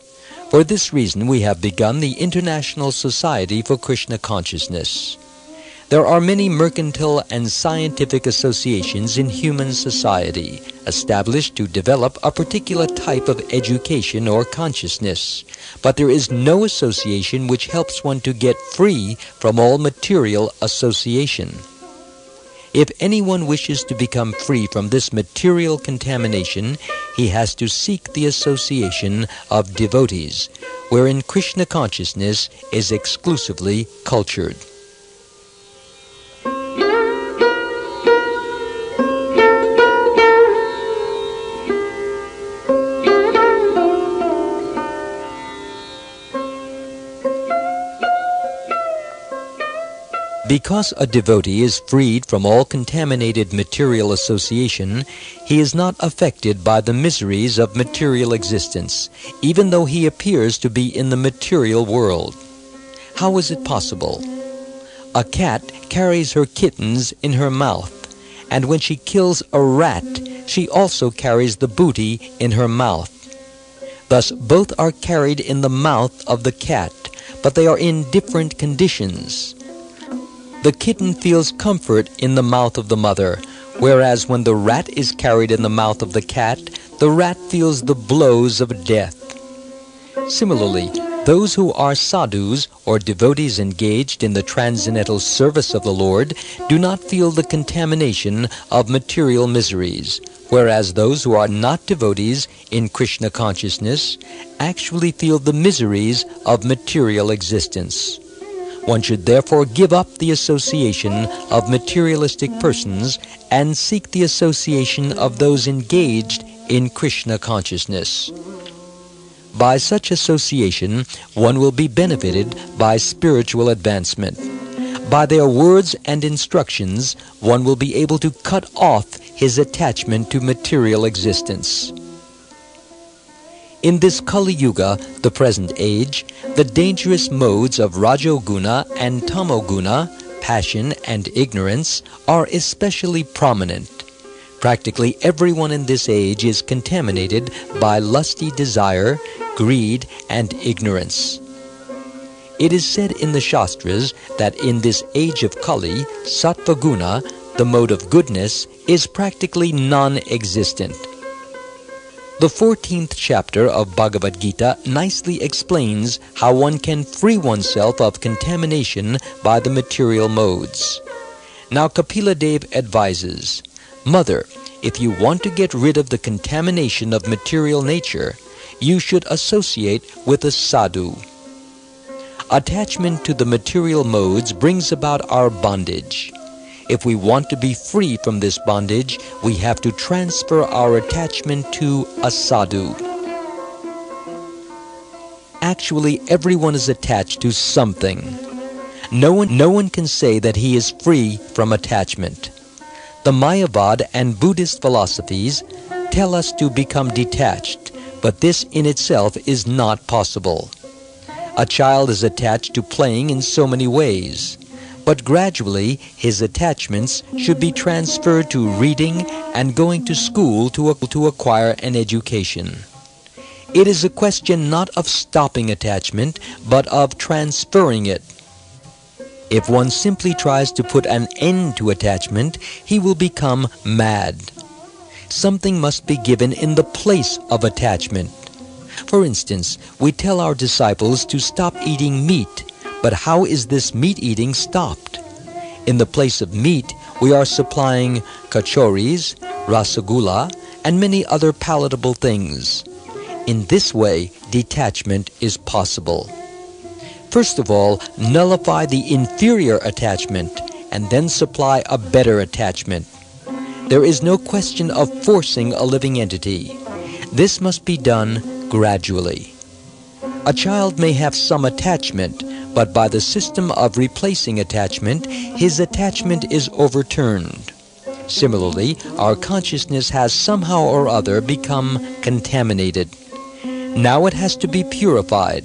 For this reason we have begun the International Society for Krishna Consciousness. There are many mercantile and scientific associations in human society, established to develop a particular type of education or consciousness, but there is no association which helps one to get free from all material association. If anyone wishes to become free from this material contamination, he has to seek the association of devotees, wherein Krishna consciousness is exclusively cultured. Because a devotee is freed from all contaminated material association, he is not affected by the miseries of material existence, even though he appears to be in the material world. How is it possible? A cat carries her kittens in her mouth, and when she kills a rat, she also carries the booty in her mouth. Thus both are carried in the mouth of the cat, but they are in different conditions. The kitten feels comfort in the mouth of the mother, whereas when the rat is carried in the mouth of the cat, the rat feels the blows of death. Similarly, those who are sadhus, or devotees engaged in the transcendental service of the Lord, do not feel the contamination of material miseries, whereas those who are not devotees in Krishna consciousness actually feel the miseries of material existence. One should therefore give up the association of materialistic persons and seek the association of those engaged in Krishna consciousness. By such association, one will be benefited by spiritual advancement. By their words and instructions, one will be able to cut off his attachment to material existence. In this Kali Yuga, the present age, the dangerous modes of Rajoguna and Tamoguna, passion and ignorance, are especially prominent. Practically everyone in this age is contaminated by lusty desire, greed, and ignorance. It is said in the Shastras that in this age of Kali, Sattva Guna, the mode of goodness, is practically non-existent. The 14th chapter of Bhagavad Gita nicely explains how one can free oneself of contamination by the material modes. Now Kapila Dev advises, Mother, if you want to get rid of the contamination of material nature, you should associate with a sadhu. Attachment to the material modes brings about our bondage. If we want to be free from this bondage, we have to transfer our attachment to a sadhu. Actually, everyone is attached to something. No one can say that he is free from attachment. The Mayavad and Buddhist philosophies tell us to become detached, but this in itself is not possible. A child is attached to playing in so many ways, but gradually his attachments should be transferred to reading and going to school to acquire an education. It is a question not of stopping attachment, but of transferring it. If one simply tries to put an end to attachment, he will become mad. Something must be given in the place of attachment. For instance, we tell our disciples to stop eating meat, but how is this meat eating stopped? In the place of meat, we are supplying kachoris, rasagula, and many other palatable things. In this way, detachment is possible. First of all, nullify the inferior attachment, and then supply a better attachment. There is no question of forcing a living entity. This must be done gradually. A child may have some attachment, but by the system of replacing attachment, his attachment is overturned. Similarly, our consciousness has somehow or other become contaminated. Now it has to be purified.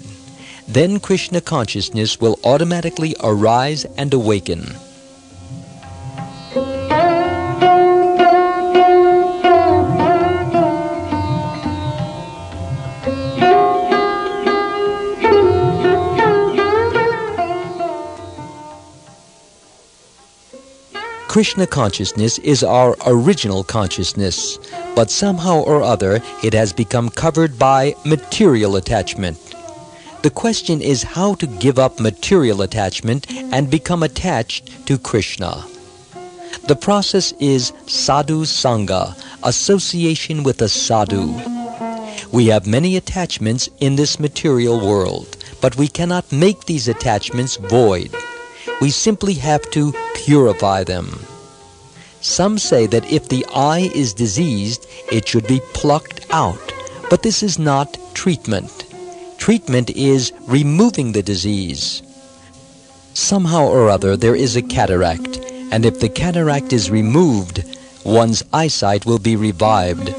Then Krishna consciousness will automatically arise and awaken. Krishna consciousness is our original consciousness, but somehow or other it has become covered by material attachment. The question is how to give up material attachment and become attached to Krishna. The process is Sadhu Sangha, association with a sadhu. We have many attachments in this material world, but we cannot make these attachments void. We simply have to purify them. Some say that if the eye is diseased, it should be plucked out, but this is not treatment. Treatment is removing the disease. Somehow or other there is a cataract, and if the cataract is removed, one's eyesight will be revived.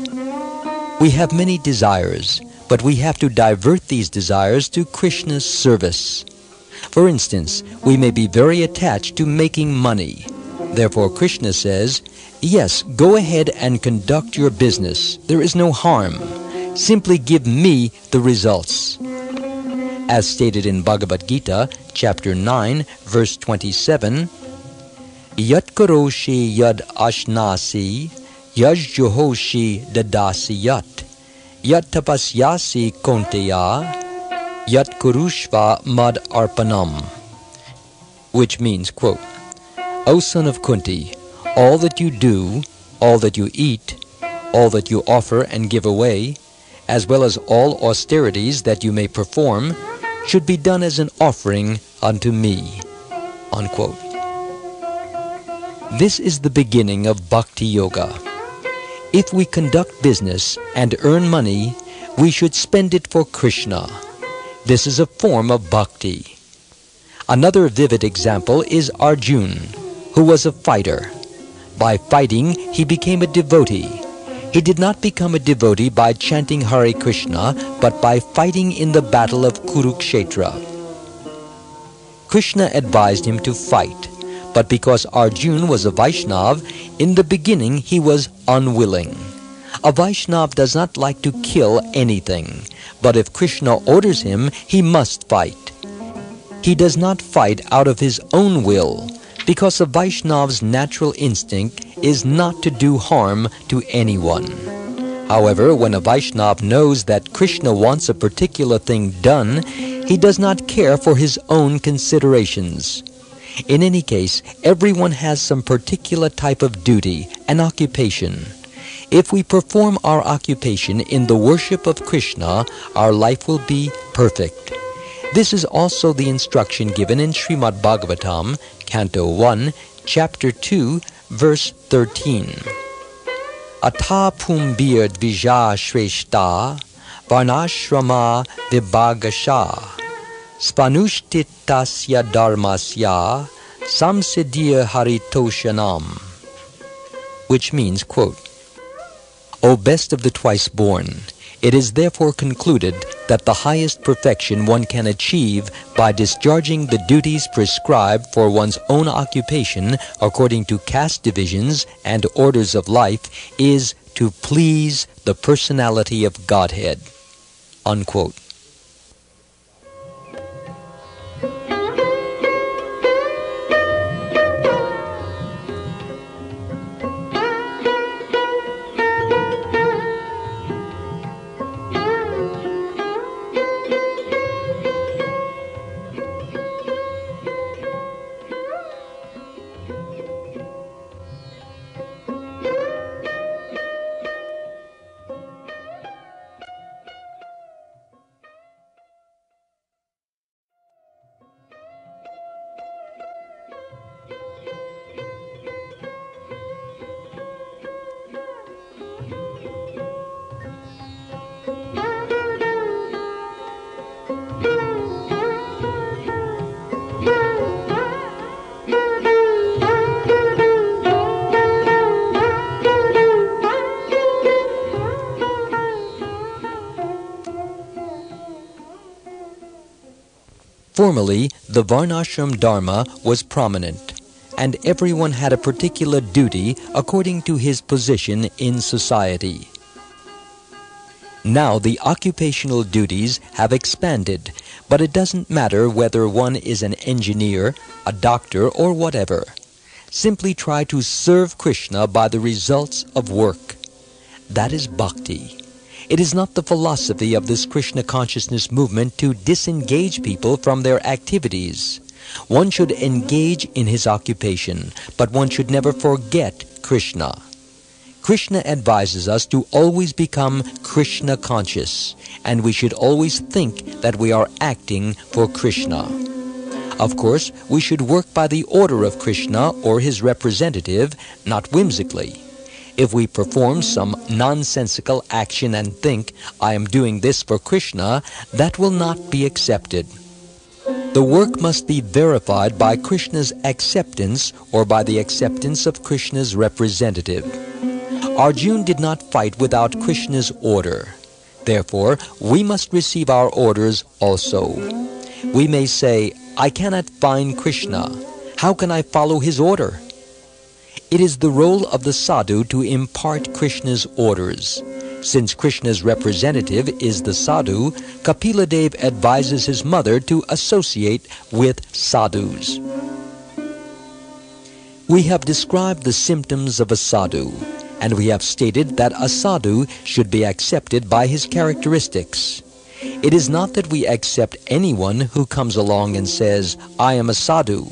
We have many desires, but we have to divert these desires to Krishna's service. For instance, we may be very attached to making money. Therefore, Krishna says, yes, go ahead and conduct your business. There is no harm. Simply give me the results. As stated in Bhagavad Gita, chapter 9, verse 27, Yat karoshi yad ashnasi, yaj johoshi dadasi yat, yat tapasyasi konteya, yat kurushva mad arpanam. Which means, quote, O son of Kunti, all that you do, all that you eat, all that you offer and give away, as well as all austerities that you may perform, should be done as an offering unto me. Unquote. This is the beginning of Bhakti Yoga. If we conduct business and earn money, we should spend it for Krishna. This is a form of bhakti. Another vivid example is Arjuna, who was a fighter. By fighting, he became a devotee. He did not become a devotee by chanting Hare Krishna, but by fighting in the battle of Kurukshetra. Krishna advised him to fight, but because Arjuna was a Vaishnava, in the beginning he was unwilling. A Vaishnava does not like to kill anything, but if Krishna orders him, he must fight. He does not fight out of his own will, because a Vaishnava's natural instinct is not to do harm to anyone. However, when a Vaishnava knows that Krishna wants a particular thing done, he does not care for his own considerations. In any case, everyone has some particular type of duty, an occupation. If we perform our occupation in the worship of Krishna, our life will be perfect. This is also the instruction given in Srimad Bhagavatam, Canto 1, Chapter 2, Verse 13. Atha pumbir dvija shreshta, varnashrama vibhagasha, spanushtitasya dharmasya, samsiddhya haritoshanam. Which means, quote, O best of the twice-born, it is therefore concluded that the highest perfection one can achieve by discharging the duties prescribed for one's own occupation according to caste divisions and orders of life is to please the personality of Godhead. Unquote. Formerly, the Varnashram Dharma was prominent, and everyone had a particular duty according to his position in society. Now the occupational duties have expanded, but it doesn't matter whether one is an engineer, a doctor, or whatever. Simply try to serve Krishna by the results of work. That is bhakti. It is not the philosophy of this Krishna consciousness movement to disengage people from their activities. One should engage in his occupation, but one should never forget Krishna. Krishna advises us to always become Krishna conscious, and we should always think that we are acting for Krishna. Of course, we should work by the order of Krishna or his representative, not whimsically. If we perform some nonsensical action and think, I am doing this for Krishna, that will not be accepted. The work must be verified by Krishna's acceptance or by the acceptance of Krishna's representative. Arjuna did not fight without Krishna's order. Therefore, we must receive our orders also. We may say, I cannot find Krishna. How can I follow his order? It is the role of the sadhu to impart Krishna's orders. Since Krishna's representative is the sadhu, Kapila Dev advises his mother to associate with sadhus. We have described the symptoms of a sadhu, and we have stated that a sadhu should be accepted by his characteristics. It is not that we accept anyone who comes along and says, I am a sadhu.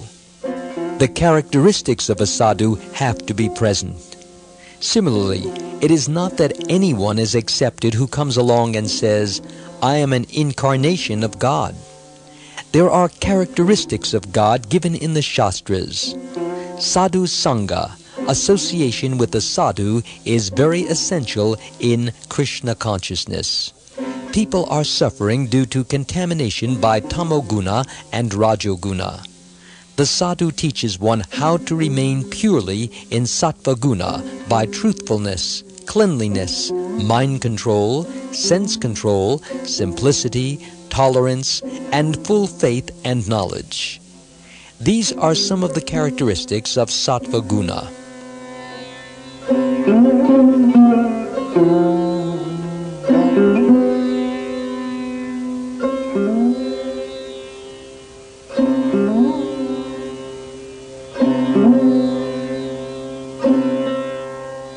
The characteristics of a sadhu have to be present. Similarly, it is not that anyone is accepted who comes along and says, I am an incarnation of God. There are characteristics of God given in the Shastras. Sadhu Sangha, association with the sadhu, is very essential in Krishna consciousness. People are suffering due to contamination by tamoguna and rajoguna. The sadhu teaches one how to remain purely in sattva guna by truthfulness, cleanliness, mind control, sense control, simplicity, tolerance, and full faith and knowledge. These are some of the characteristics of sattva guna.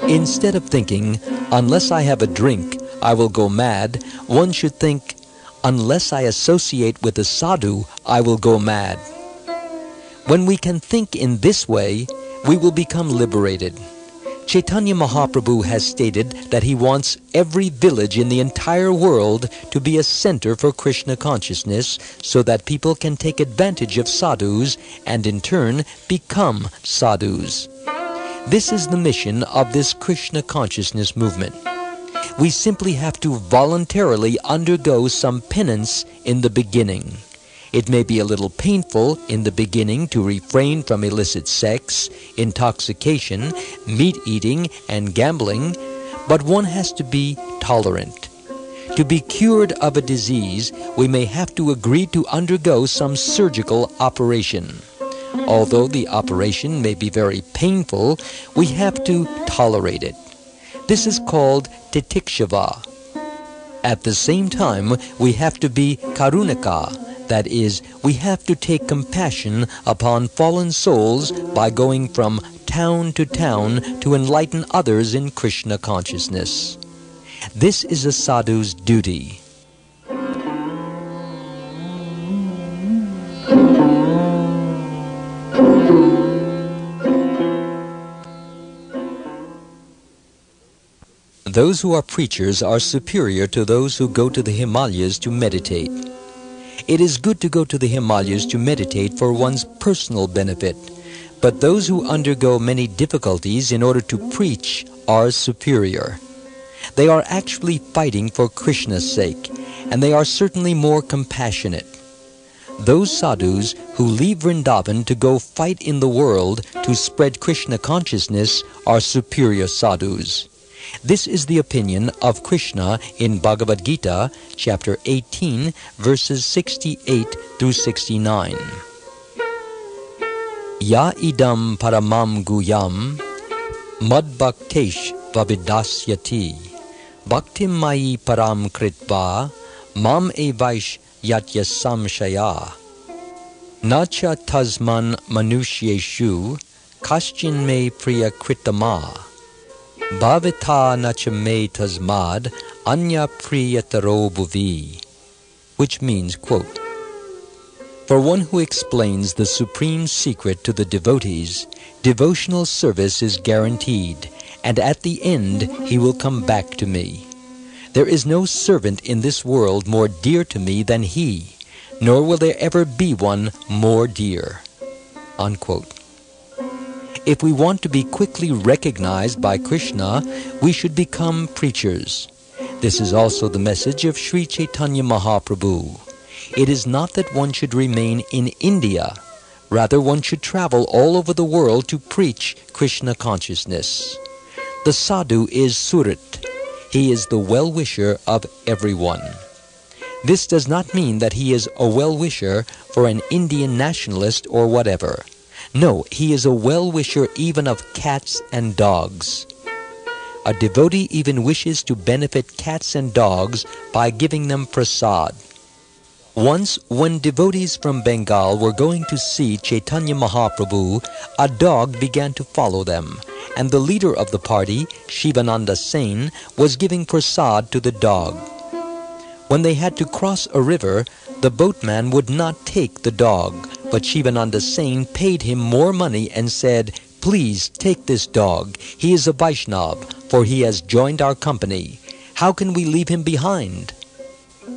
Instead of thinking, unless I have a drink, I will go mad, one should think, unless I associate with a sadhu, I will go mad. When we can think in this way, we will become liberated. Chaitanya Mahaprabhu has stated that he wants every village in the entire world to be a center for Krishna consciousness so that people can take advantage of sadhus and in turn become sadhus. This is the mission of this Krishna consciousness movement. We simply have to voluntarily undergo some penance in the beginning. It may be a little painful in the beginning to refrain from illicit sex, intoxication, meat eating, and gambling, but one has to be tolerant. To be cured of a disease, we may have to agree to undergo some surgical operation. Although the operation may be very painful, we have to tolerate it. This is called titikshava. At the same time, we have to be karunika. That is, we have to take compassion upon fallen souls by going from town to enlighten others in Krishna consciousness. This is a sadhu's duty. Those who are preachers are superior to those who go to the Himalayas to meditate. It is good to go to the Himalayas to meditate for one's personal benefit, but those who undergo many difficulties in order to preach are superior. They are actually fighting for Krishna's sake, and they are certainly more compassionate. Those sadhus who leave Vrindavan to go fight in the world to spread Krishna consciousness are superior sadhus. This is the opinion of Krishna in Bhagavad Gita, chapter 18, verses 68 through 69. Ya idam paramam guyam madbhaktesh vavidasyati bhaktim mayi param kritva mam evaish yatyasam shaya nacha tasman manushyeshu kaschin me priya kritama bhavita nacha me tasmad anya priyataro bhuvi, which means, quote, for one who explains the supreme secret to the devotees, devotional service is guaranteed, and at the end he will come back to me. There is no servant in this world more dear to me than he, nor will there ever be one more dear. Unquote. If we want to be quickly recognized by Krishna, we should become preachers. This is also the message of Sri Caitanya Mahaprabhu. It is not that one should remain in India. Rather, one should travel all over the world to preach Krishna consciousness. The Sadhu is Surat. He is the well-wisher of everyone. This does not mean that he is a well-wisher for an Indian nationalist or whatever. No, he is a well-wisher even of cats and dogs. A devotee even wishes to benefit cats and dogs by giving them prasad. Once, when devotees from Bengal were going to see Caitanya Mahaprabhu, a dog began to follow them, and the leader of the party, Shivananda Sen, was giving prasad to the dog. When they had to cross a river, the boatman would not take the dog, but Shivananda Sen paid him more money and said, "Please take this dog. He is a Vaisnava, for he has joined our company. How can we leave him behind?"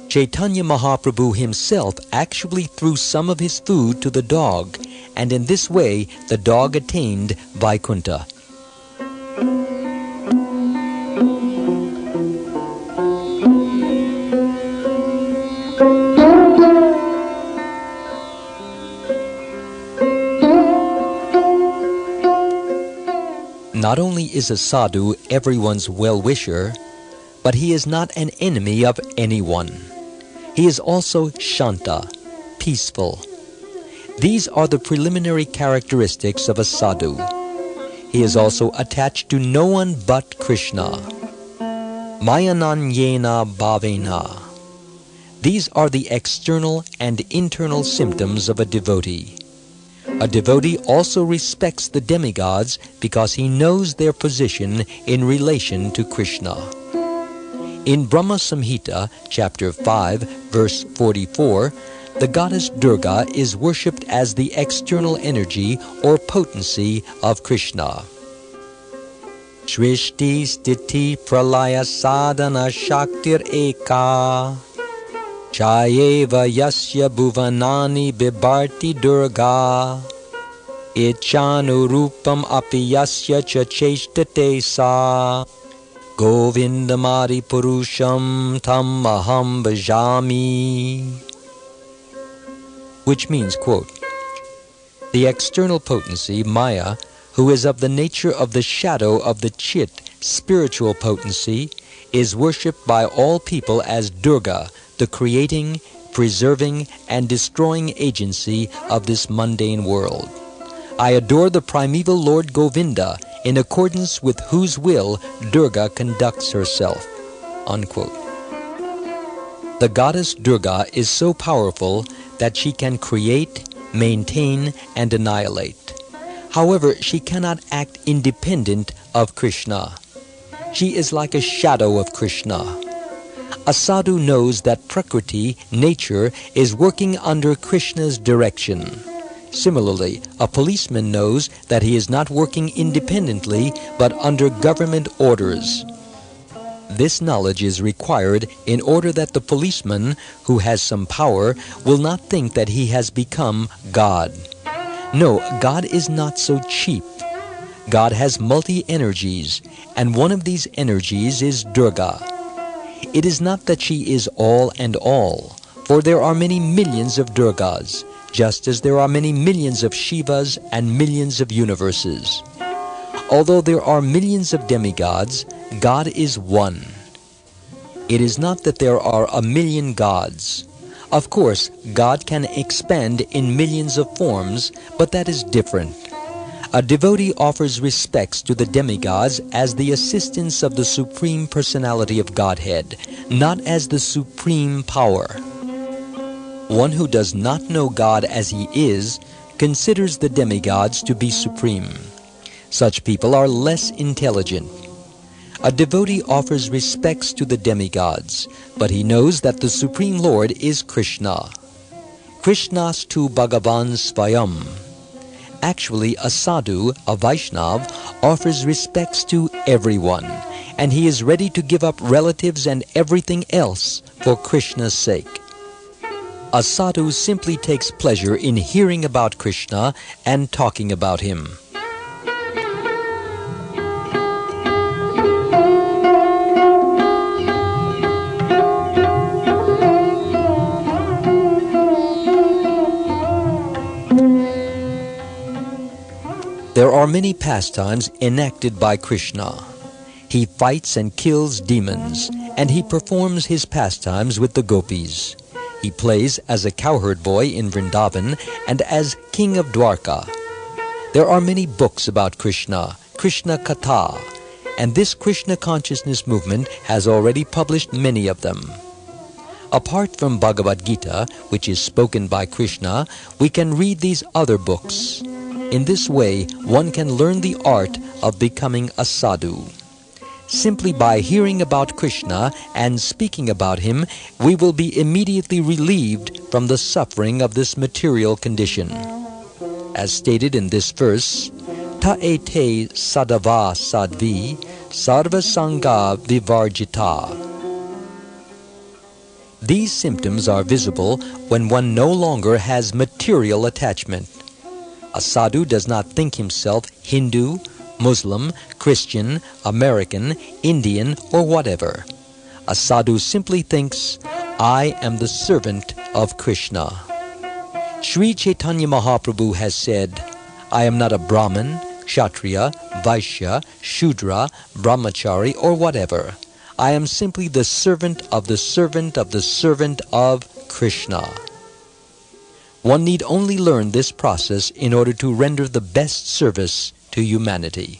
Caitanya Mahaprabhu himself actually threw some of his food to the dog, and in this way the dog attained Vaikuntha. Not only is a sadhu everyone's well-wisher, but he is not an enemy of anyone. He is also shanta, peaceful. These are the preliminary characteristics of a sadhu. He is also attached to no one but Krishna. Mayananyena bhavena. These are the external and internal symptoms of a devotee. A devotee also respects the demigods because he knows their position in relation to Krishna. In Brahma Samhita, chapter 5, verse 44, the goddess Durga is worshipped as the external energy or potency of Krishna. Shrishti Stiti Pralaya Sadhana Shaktir Eka Chayeva Yasya Bhuvanani Bibarti Durga Ichanu Rupam Api Yasya Chacheshtate Sa Govindamari Purusham Tam Aham Bhajami, which means, quote, the external potency, Maya, who is of the nature of the shadow of the Chit, spiritual potency, is worshipped by all people as Durga, the creating, preserving, and destroying agency of this mundane world. I adore the primeval Lord Govinda, in accordance with whose will Durga conducts herself. Unquote. The goddess Durga is so powerful that she can create, maintain, and annihilate. However, she cannot act independent of Krishna. She is like a shadow of Krishna. A sadhu knows that Prakriti, nature, is working under Krishna's direction. Similarly, a policeman knows that he is not working independently but under government orders. This knowledge is required in order that the policeman, who has some power, will not think that he has become God. No, God is not so cheap. God has multi-energies, and one of these energies is Durga. It is not that she is all and all, for there are many millions of Durgas, just as there are many millions of Shivas and millions of universes. Although there are millions of demigods, God is one. It is not that there are a million gods. Of course, God can expand in millions of forms, but that is different. A devotee offers respects to the demigods as the assistants of the Supreme Personality of Godhead, not as the supreme power. One who does not know God as He is considers the demigods to be supreme. Such people are less intelligent. A devotee offers respects to the demigods, but he knows that the Supreme Lord is Krishna. Krishnastu Bhagavan Svayam. Actually, a sadhu, a Vaishnava, offers respects to everyone, and he is ready to give up relatives and everything else for Krishna's sake. A sadhu simply takes pleasure in hearing about Krishna and talking about him. There are many pastimes enacted by Krishna. He fights and kills demons, and he performs his pastimes with the gopis. He plays as a cowherd boy in Vrindavan and as king of Dwarka. There are many books about Krishna, Krishna Katha, and this Krishna consciousness movement has already published many of them. Apart from Bhagavad Gita, which is spoken by Krishna, we can read these other books. In this way, one can learn the art of becoming a sadhu. Simply by hearing about Krishna and speaking about him, we will be immediately relieved from the suffering of this material condition. As stated in this verse, Ta ete sadava sadvi sarva sangha vivarjita. These symptoms are visible when one no longer has material attachment. A sadhu does not think himself Hindu, Muslim, Christian, American, Indian, or whatever. A sadhu simply thinks, I am the servant of Krishna. Sri Chaitanya Mahaprabhu has said, I am not a Brahmin, Kshatriya, Vaishya, Shudra, Brahmachari, or whatever. I am simply the servant of the servant of the servant of Krishna. One need only learn this process in order to render the best service to humanity.